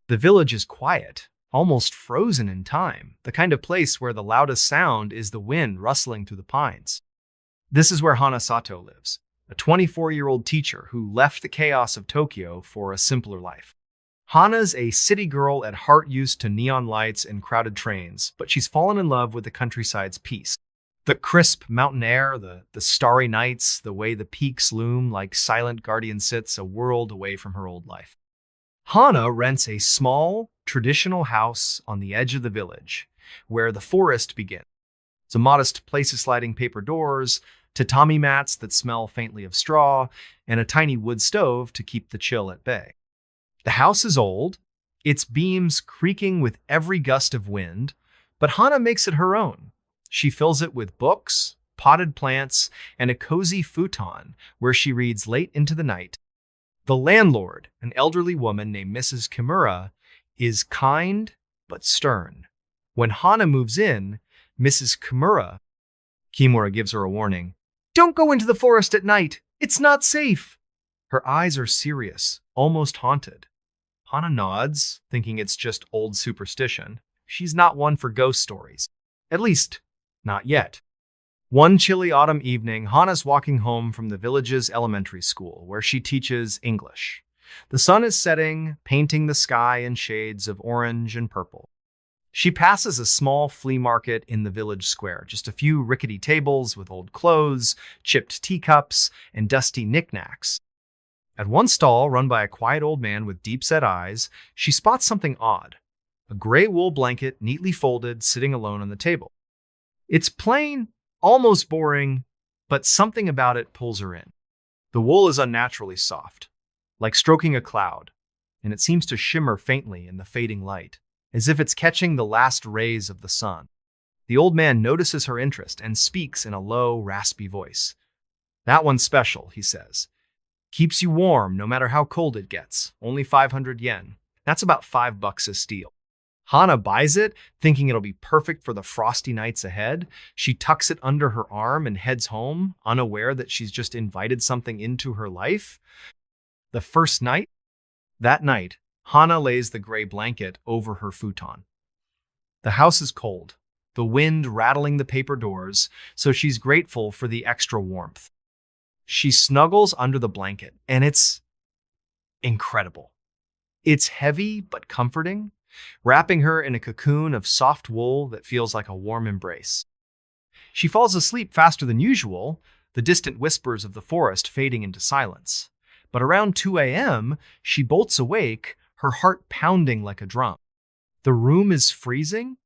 The village is quiet, almost frozen in time, the kind of place where the loudest sound is the wind rustling through the pines. This is where Hana Sato lives, a 24-year-old teacher who left the chaos of Tokyo for a simpler life. Hana's a city girl at heart used to neon lights and crowded trains, but she's fallen in love with the countryside's peace. The crisp mountain air, the starry nights, the way the peaks loom like silent guardian sits a world away from her old life. Hana rents a small, traditional house on the edge of the village, where the forest begins. It's a modest place of sliding paper doors, tatami mats that smell faintly of straw, and a tiny wood stove to keep the chill at bay. The house is old, its beams creaking with every gust of wind, but Hana makes it her own. She fills it with books, potted plants, and a cozy futon where she reads late into the night. The landlord, an elderly woman named Mrs. Kimura, is kind but stern. When Hana moves in, Mrs. Kimura gives her a warning. "Don't go into the forest at night. It's not safe." Her eyes are serious, almost haunted. Hana nods, thinking it's just old superstition. She's not one for ghost stories. At least, not yet. One chilly autumn evening, Hana's walking home from the village's elementary school, where she teaches English. The sun is setting, painting the sky in shades of orange and purple. She passes a small flea market in the village square, just a few rickety tables with old clothes, chipped teacups, and dusty knickknacks. At one stall, run by a quiet old man with deep-set eyes, she spots something odd. A gray wool blanket, neatly folded, sitting alone on the table. It's plain, almost boring, but something about it pulls her in. The wool is unnaturally soft, like stroking a cloud, and it seems to shimmer faintly in the fading light, as if it's catching the last rays of the sun. The old man notices her interest and speaks in a low, raspy voice. "That one's special," he says. "Keeps you warm no matter how cold it gets. Only 500 yen. That's about $5 a steal." Hana buys it, thinking it'll be perfect for the frosty nights ahead. She tucks it under her arm and heads home, unaware that she's just invited something into her life. The first night? That night, Hana lays the gray blanket over her futon. The house is cold, the wind rattling the paper doors, so she's grateful for the extra warmth. She snuggles under the blanket, and it's incredible. It's heavy but comforting, wrapping her in a cocoon of soft wool that feels like a warm embrace. She falls asleep faster than usual, the distant whispers of the forest fading into silence. But around 2 a.m., she bolts awake, her heart pounding like a drum. The room is freezing,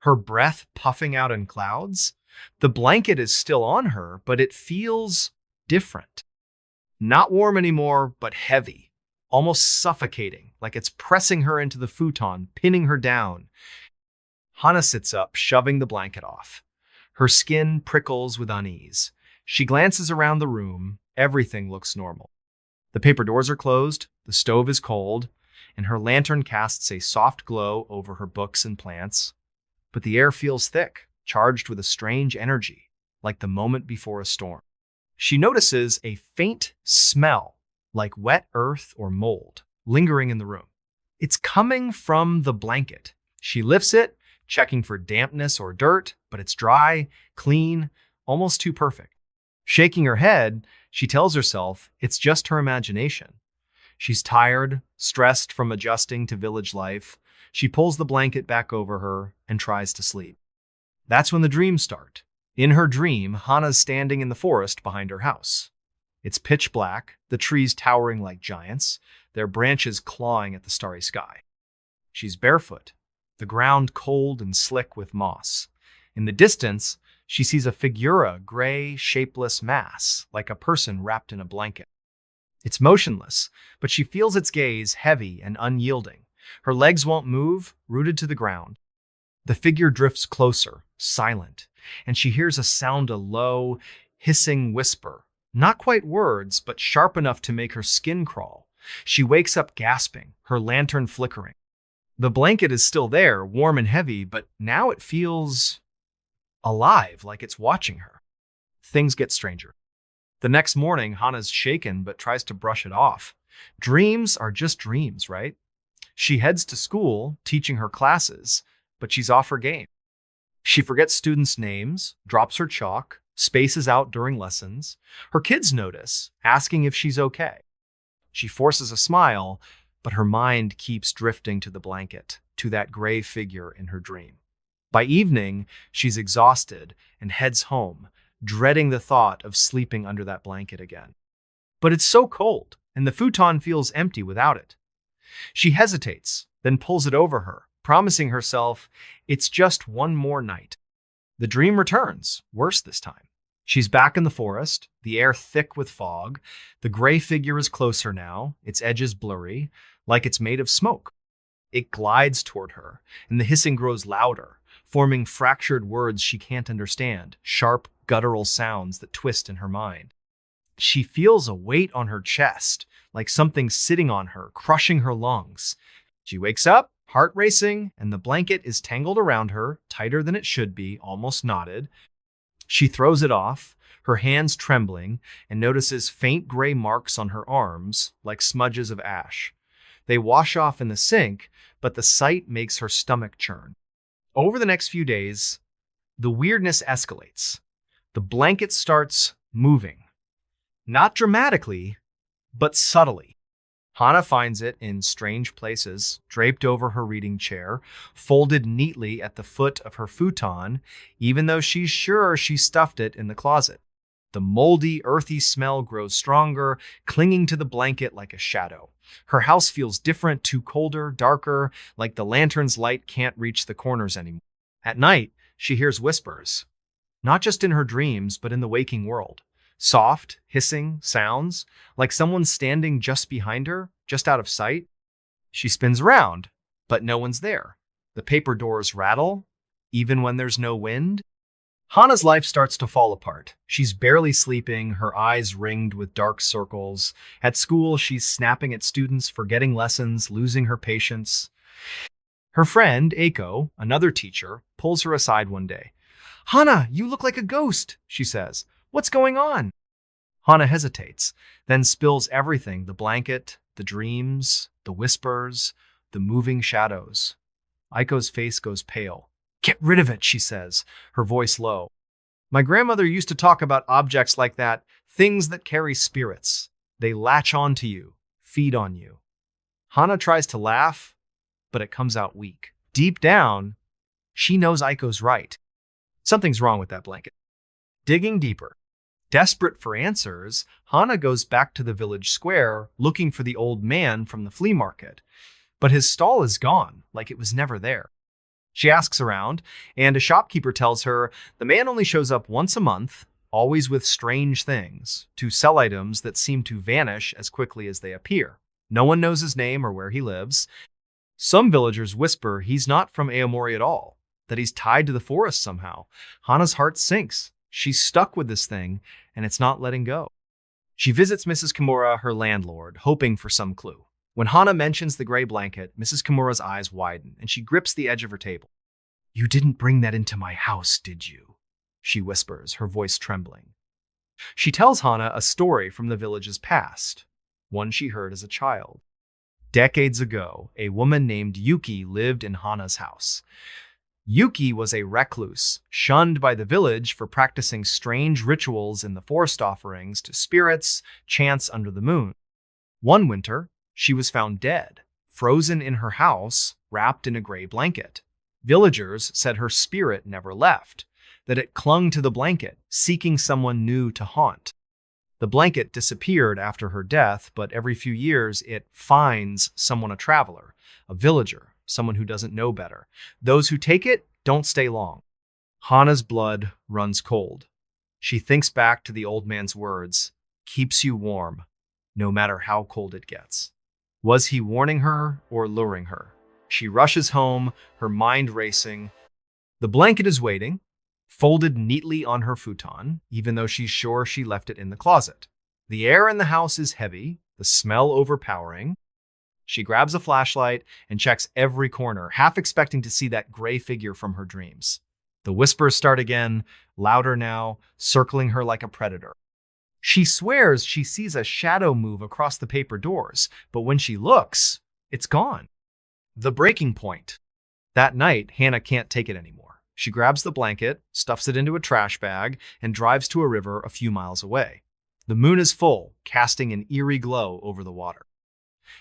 her breath puffing out in clouds. The blanket is still on her, but it feels different. Not warm anymore, but heavy, almost suffocating, like it's pressing her into the futon, pinning her down. Hana sits up, shoving the blanket off. Her skin prickles with unease. She glances around the room. Everything looks normal. The paper doors are closed, the stove is cold, and her lantern casts a soft glow over her books and plants. But the air feels thick, charged with a strange energy, like the moment before a storm. She notices a faint smell, like wet earth or mold, lingering in the room. It's coming from the blanket. She lifts it, checking for dampness or dirt, but it's dry, clean, almost too perfect. Shaking her head, she tells herself it's just her imagination. She's tired, stressed from adjusting to village life. She pulls the blanket back over her and tries to sleep. That's when the dreams start. In her dream, Hana's standing in the forest behind her house. It's pitch black, the trees towering like giants, their branches clawing at the starry sky. She's barefoot, the ground cold and slick with moss. In the distance, she sees a figura, gray, shapeless mass, like a person wrapped in a blanket. It's motionless, but she feels its gaze heavy and unyielding. Her legs won't move, rooted to the ground. The figure drifts closer, silent, and she hears a sound, a low, hissing whisper. Not quite words, but sharp enough to make her skin crawl. She wakes up gasping, her lantern flickering. The blanket is still there, warm and heavy, but now it feels alive, like it's watching her. Things get stranger. The next morning, Hana's shaken but tries to brush it off. Dreams are just dreams, right? She heads to school, teaching her classes, but she's off her game. She forgets students' names, drops her chalk, spaces out during lessons. Her kids notice, asking if she's okay. She forces a smile, but her mind keeps drifting to the blanket, to that gray figure in her dream. By evening, she's exhausted and heads home, dreading the thought of sleeping under that blanket again. But it's so cold, and the futon feels empty without it. She hesitates, then pulls it over her, promising herself it's just one more night. The dream returns, worse this time. She's back in the forest, the air thick with fog. The gray figure is closer now, its edges blurry, like it's made of smoke. It glides toward her, and the hissing grows louder, forming fractured words she can't understand, sharp, guttural sounds that twist in her mind. She feels a weight on her chest, like something sitting on her, crushing her lungs. She wakes up, heart racing, and the blanket is tangled around her, tighter than it should be, almost knotted. She throws it off, her hands trembling, and notices faint gray marks on her arms, like smudges of ash. They wash off in the sink, but the sight makes her stomach churn. Over the next few days, the weirdness escalates. The blanket starts moving. Not dramatically, but subtly. Hana finds it in strange places, draped over her reading chair, folded neatly at the foot of her futon, even though she's sure she stuffed it in the closet. The moldy, earthy smell grows stronger, clinging to the blanket like a shadow. Her house feels different, too colder, darker, like the lantern's light can't reach the corners anymore. At night, she hears whispers, not just in her dreams, but in the waking world. Soft, hissing sounds, like someone standing just behind her, just out of sight. She spins around, but no one's there. The paper doors rattle, even when there's no wind. Hana's life starts to fall apart. She's barely sleeping, her eyes ringed with dark circles. At school, she's snapping at students, forgetting lessons, losing her patience. Her friend, Eiko, another teacher, pulls her aside one day. "Hana, you look like a ghost," she says. "What's going on?" Hana hesitates, then spills everything, the blanket, the dreams, the whispers, the moving shadows. Aiko's face goes pale. "Get rid of it," she says, her voice low. "My grandmother used to talk about objects like that, things that carry spirits. They latch onto you, feed on you." Hana tries to laugh, but it comes out weak. Deep down, she knows Aiko's right. Something's wrong with that blanket. Digging deeper. Desperate for answers, Hana goes back to the village square, looking for the old man from the flea market. But his stall is gone, like it was never there. She asks around, and a shopkeeper tells her the man only shows up once a month, always with strange things, to sell items that seem to vanish as quickly as they appear. No one knows his name or where he lives. Some villagers whisper he's not from Aomori at all, that he's tied to the forest somehow. Hana's heart sinks. She's stuck with this thing, and it's not letting go. She visits Mrs. Kimura, her landlord, hoping for some clue. When Hana mentions the gray blanket, Mrs. Kimura's eyes widen, and she grips the edge of her table. "You didn't bring that into my house, did you?" she whispers, her voice trembling. She tells Hana a story from the village's past, one she heard as a child. Decades ago, a woman named Yuki lived in Hana's house. Yuki was a recluse, shunned by the village for practicing strange rituals in the forest offerings to spirits, chants under the moon. One winter, she was found dead, frozen in her house, wrapped in a gray blanket. Villagers said her spirit never left, that it clung to the blanket, seeking someone new to haunt. The blanket disappeared after her death, but every few years it finds someone, a traveler, a villager, someone who doesn't know better. Those who take it don't stay long. Hana's blood runs cold. She thinks back to the old man's words, "Keeps you warm, no matter how cold it gets." Was he warning her or luring her? She rushes home, her mind racing. The blanket is waiting, folded neatly on her futon, even though she's sure she left it in the closet. The air in the house is heavy, the smell overpowering. She grabs a flashlight and checks every corner, half expecting to see that gray figure from her dreams. The whispers start again, louder now, circling her like a predator. She swears she sees a shadow move across the paper doors, but when she looks, it's gone. The breaking point. That night, Hana can't take it anymore. She grabs the blanket, stuffs it into a trash bag, and drives to a river a few miles away. The moon is full, casting an eerie glow over the water.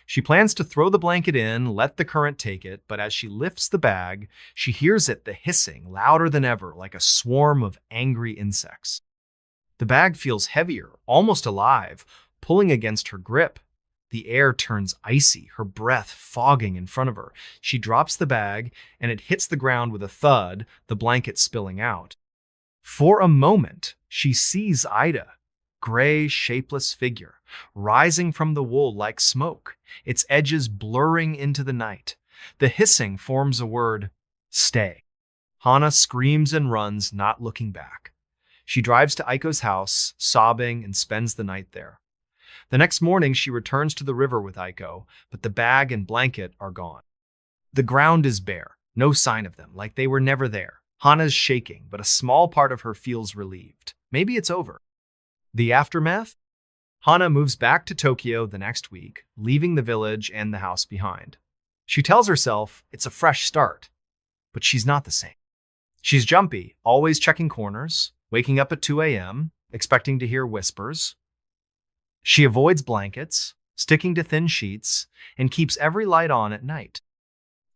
She plans to throw the blanket in, let the current take it, but as she lifts the bag, she hears the hissing, louder than ever, like a swarm of angry insects. The bag feels heavier, almost alive, pulling against her grip. The air turns icy, her breath fogging in front of her. She drops the bag, and it hits the ground with a thud, the blanket spilling out. For a moment, she sees Ida, gray, shapeless figure, rising from the wool like smoke, its edges blurring into the night. The hissing forms a word, stay. Hana screams and runs, not looking back. She drives to Aiko's house, sobbing, and spends the night there. The next morning, she returns to the river with Aiko, but the bag and blanket are gone. The ground is bare, no sign of them, like they were never there. Hana's shaking, but a small part of her feels relieved. Maybe it's over. The aftermath? Hana moves back to Tokyo the next week, leaving the village and the house behind. She tells herself it's a fresh start, but she's not the same. She's jumpy, always checking corners, waking up at 2 a.m., expecting to hear whispers. She avoids blankets, sticking to thin sheets, and keeps every light on at night.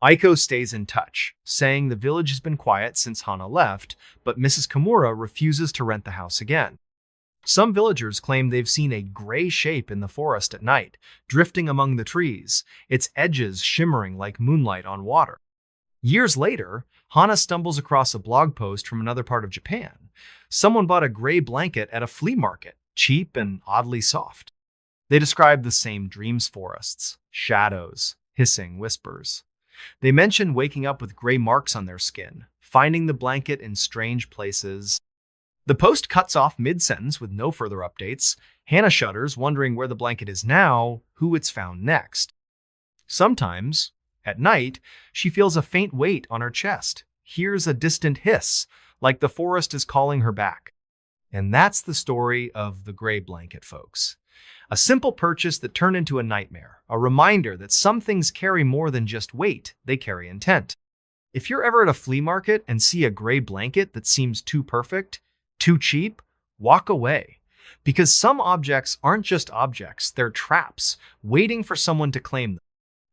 Aiko stays in touch, saying the village has been quiet since Hana left, but Mrs. Kimura refuses to rent the house again. Some villagers claim they've seen a gray shape in the forest at night, drifting among the trees, its edges shimmering like moonlight on water. Years later, Hana stumbles across a blog post from another part of Japan. Someone bought a gray blanket at a flea market, cheap and oddly soft. They describe the same dreams forests, shadows, hissing whispers. They mention waking up with gray marks on their skin, finding the blanket in strange places. The post cuts off mid-sentence with no further updates. Hana shudders, wondering where the blanket is now, who it's found next. Sometimes, at night, she feels a faint weight on her chest, hears a distant hiss, like the forest is calling her back. And that's the story of the gray blanket, folks. A simple purchase that turned into a nightmare, a reminder that some things carry more than just weight, they carry intent. If you're ever at a flea market and see a gray blanket that seems too perfect, too cheap, walk away. Because some objects aren't just objects, they're traps, waiting for someone to claim them.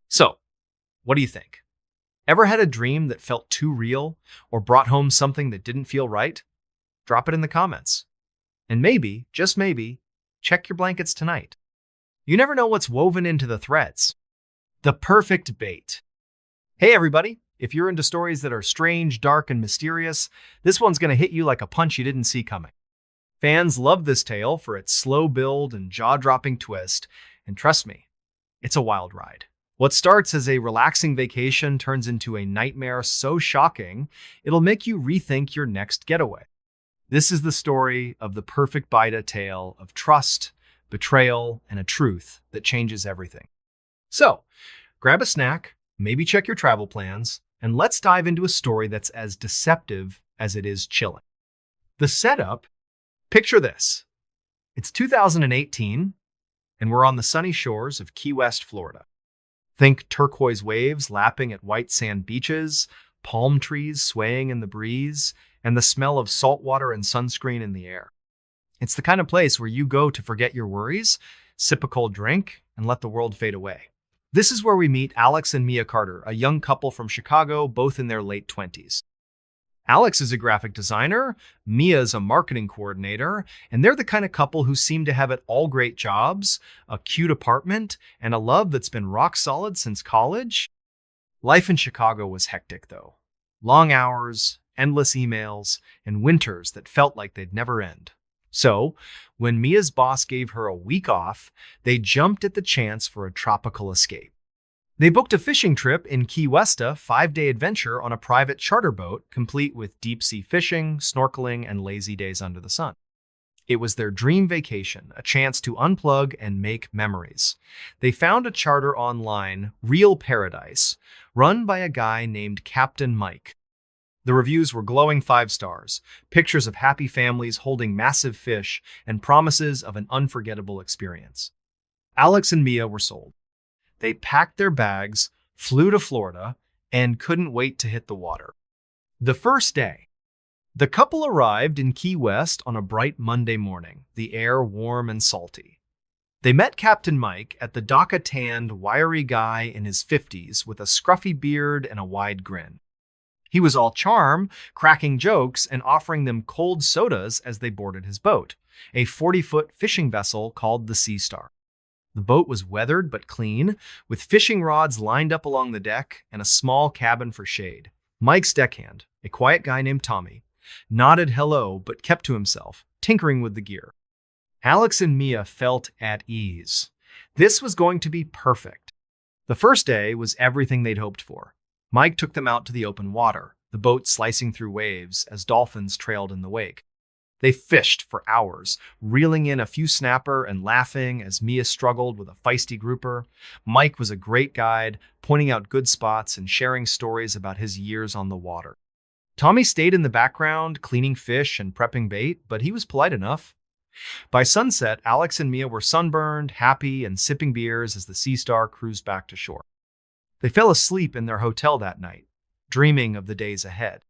So, what do you think? Ever had a dream that felt too real or brought home something that didn't feel right? Drop it in the comments. And maybe, just maybe, check your blankets tonight. You never know what's woven into the threads. The perfect bait. Hey everybody, if you're into stories that are strange, dark, and mysterious, this one's going to hit you like a punch you didn't see coming. Fans love this tale for its slow build and jaw-dropping twist, and trust me, it's a wild ride. What starts as a relaxing vacation turns into a nightmare so shocking, it'll make you rethink your next getaway. This is the story of the perfect Baida tale of trust, betrayal, and a truth that changes everything. So, grab a snack, maybe check your travel plans, and let's dive into a story that's as deceptive as it is chilling. The setup, picture this. It's 2018, and we're on the sunny shores of Key West, Florida. Think turquoise waves lapping at white sand beaches, palm trees swaying in the breeze, and the smell of salt water and sunscreen in the air. It's the kind of place where you go to forget your worries, sip a cold drink, and let the world fade away. This is where we meet Alex and Mia Carter, a young couple from Chicago, both in their late 20s. Alex is a graphic designer, Mia is a marketing coordinator, and they're the kind of couple who seem to have it all great jobs, a cute apartment, and a love that's been rock solid since college. Life in Chicago was hectic, though. Long hours, endless emails, and winters that felt like they'd never end. So, when Mia's boss gave her a week off, they jumped at the chance for a tropical escape. They booked a fishing trip in Key West, a 5-day adventure on a private charter boat, complete with deep-sea fishing, snorkeling, and lazy days under the sun. It was their dream vacation, a chance to unplug and make memories. They found a charter online, Real Paradise, run by a guy named Captain Mike. The reviews were glowing 5 stars, pictures of happy families holding massive fish, and promises of an unforgettable experience. Alex and Mia were sold. They packed their bags, flew to Florida, and couldn't wait to hit the water. The first day, the couple arrived in Key West on a bright Monday morning, the air warm and salty. They met Captain Mike at the dock-a-tanned, wiry guy in his 50s with a scruffy beard and a wide grin. He was all charm, cracking jokes and offering them cold sodas as they boarded his boat, a 40-foot fishing vessel called the Sea Star. The boat was weathered but clean, with fishing rods lined up along the deck and a small cabin for shade. Mike's deckhand, a quiet guy named Tommy, nodded hello, but kept to himself, tinkering with the gear. Alex and Mia felt at ease. This was going to be perfect. The first day was everything they'd hoped for. Mike took them out to the open water, the boat slicing through waves as dolphins trailed in the wake. They fished for hours, reeling in a few snapper and laughing as Mia struggled with a feisty grouper. Mike was a great guide, pointing out good spots and sharing stories about his years on the water. Tommy stayed in the background, cleaning fish and prepping bait, but he was polite enough. By sunset, Alex and Mia were sunburned, happy, and sipping beers as the Sea Star cruised back to shore. They fell asleep in their hotel that night, dreaming of the days ahead.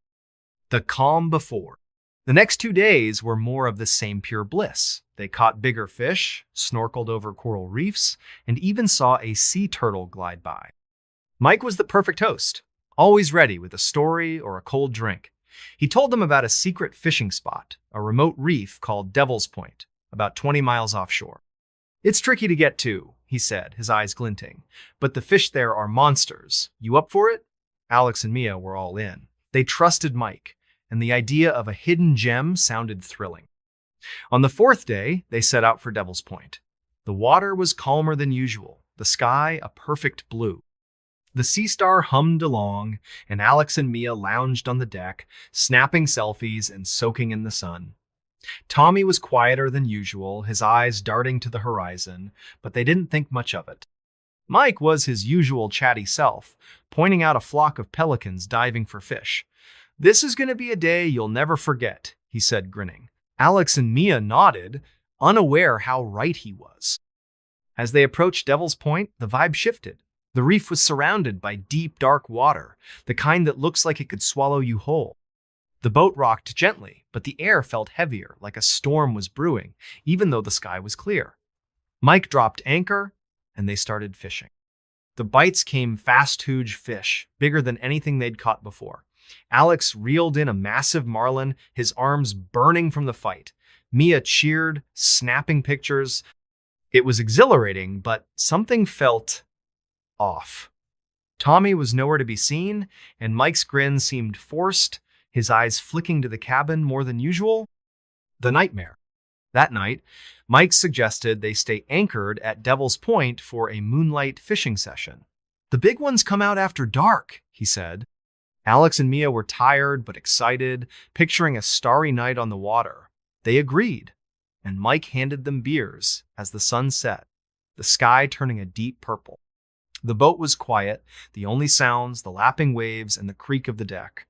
The calm before. The next 2 days were more of the same pure bliss. They caught bigger fish, snorkeled over coral reefs, and even saw a sea turtle glide by. Mike was the perfect host, always ready with a story or a cold drink. He told them about a secret fishing spot, a remote reef called Devil's Point, about 20 miles offshore. "It's tricky to get to," he said, his eyes glinting, "but the fish there are monsters. You up for it?" Alex and Mia were all in. They trusted Mike, and the idea of a hidden gem sounded thrilling. On the 4th day, they set out for Devil's Point. The water was calmer than usual, the sky a perfect blue. The Sea Star hummed along, and Alex and Mia lounged on the deck, snapping selfies and soaking in the sun. Tommy was quieter than usual, his eyes darting to the horizon, but they didn't think much of it. Mike was his usual chatty self, pointing out a flock of pelicans diving for fish. "This is going to be a day you'll never forget," he said, grinning. Alex and Mia nodded, unaware how right he was. As they approached Devil's Point, the vibe shifted. The reef was surrounded by deep, dark water, the kind that looks like it could swallow you whole. The boat rocked gently, but the air felt heavier, like a storm was brewing, even though the sky was clear. Mike dropped anchor, and they started fishing. The bites came fast, huge fish, bigger than anything they'd caught before. Alex reeled in a massive marlin, his arms burning from the fight. Mia cheered, snapping pictures. It was exhilarating, but something felt off. Tommy was nowhere to be seen, and Mike's grin seemed forced, his eyes flicking to the cabin more than usual. The nightmare. That night, Mike suggested they stay anchored at Devil's Point for a moonlight fishing session. "The big ones come out after dark," he said. Alex and Mia were tired but excited, picturing a starry night on the water. They agreed, and Mike handed them beers as the sun set, the sky turning a deep purple. The boat was quiet, the only sounds, the lapping waves and the creak of the deck.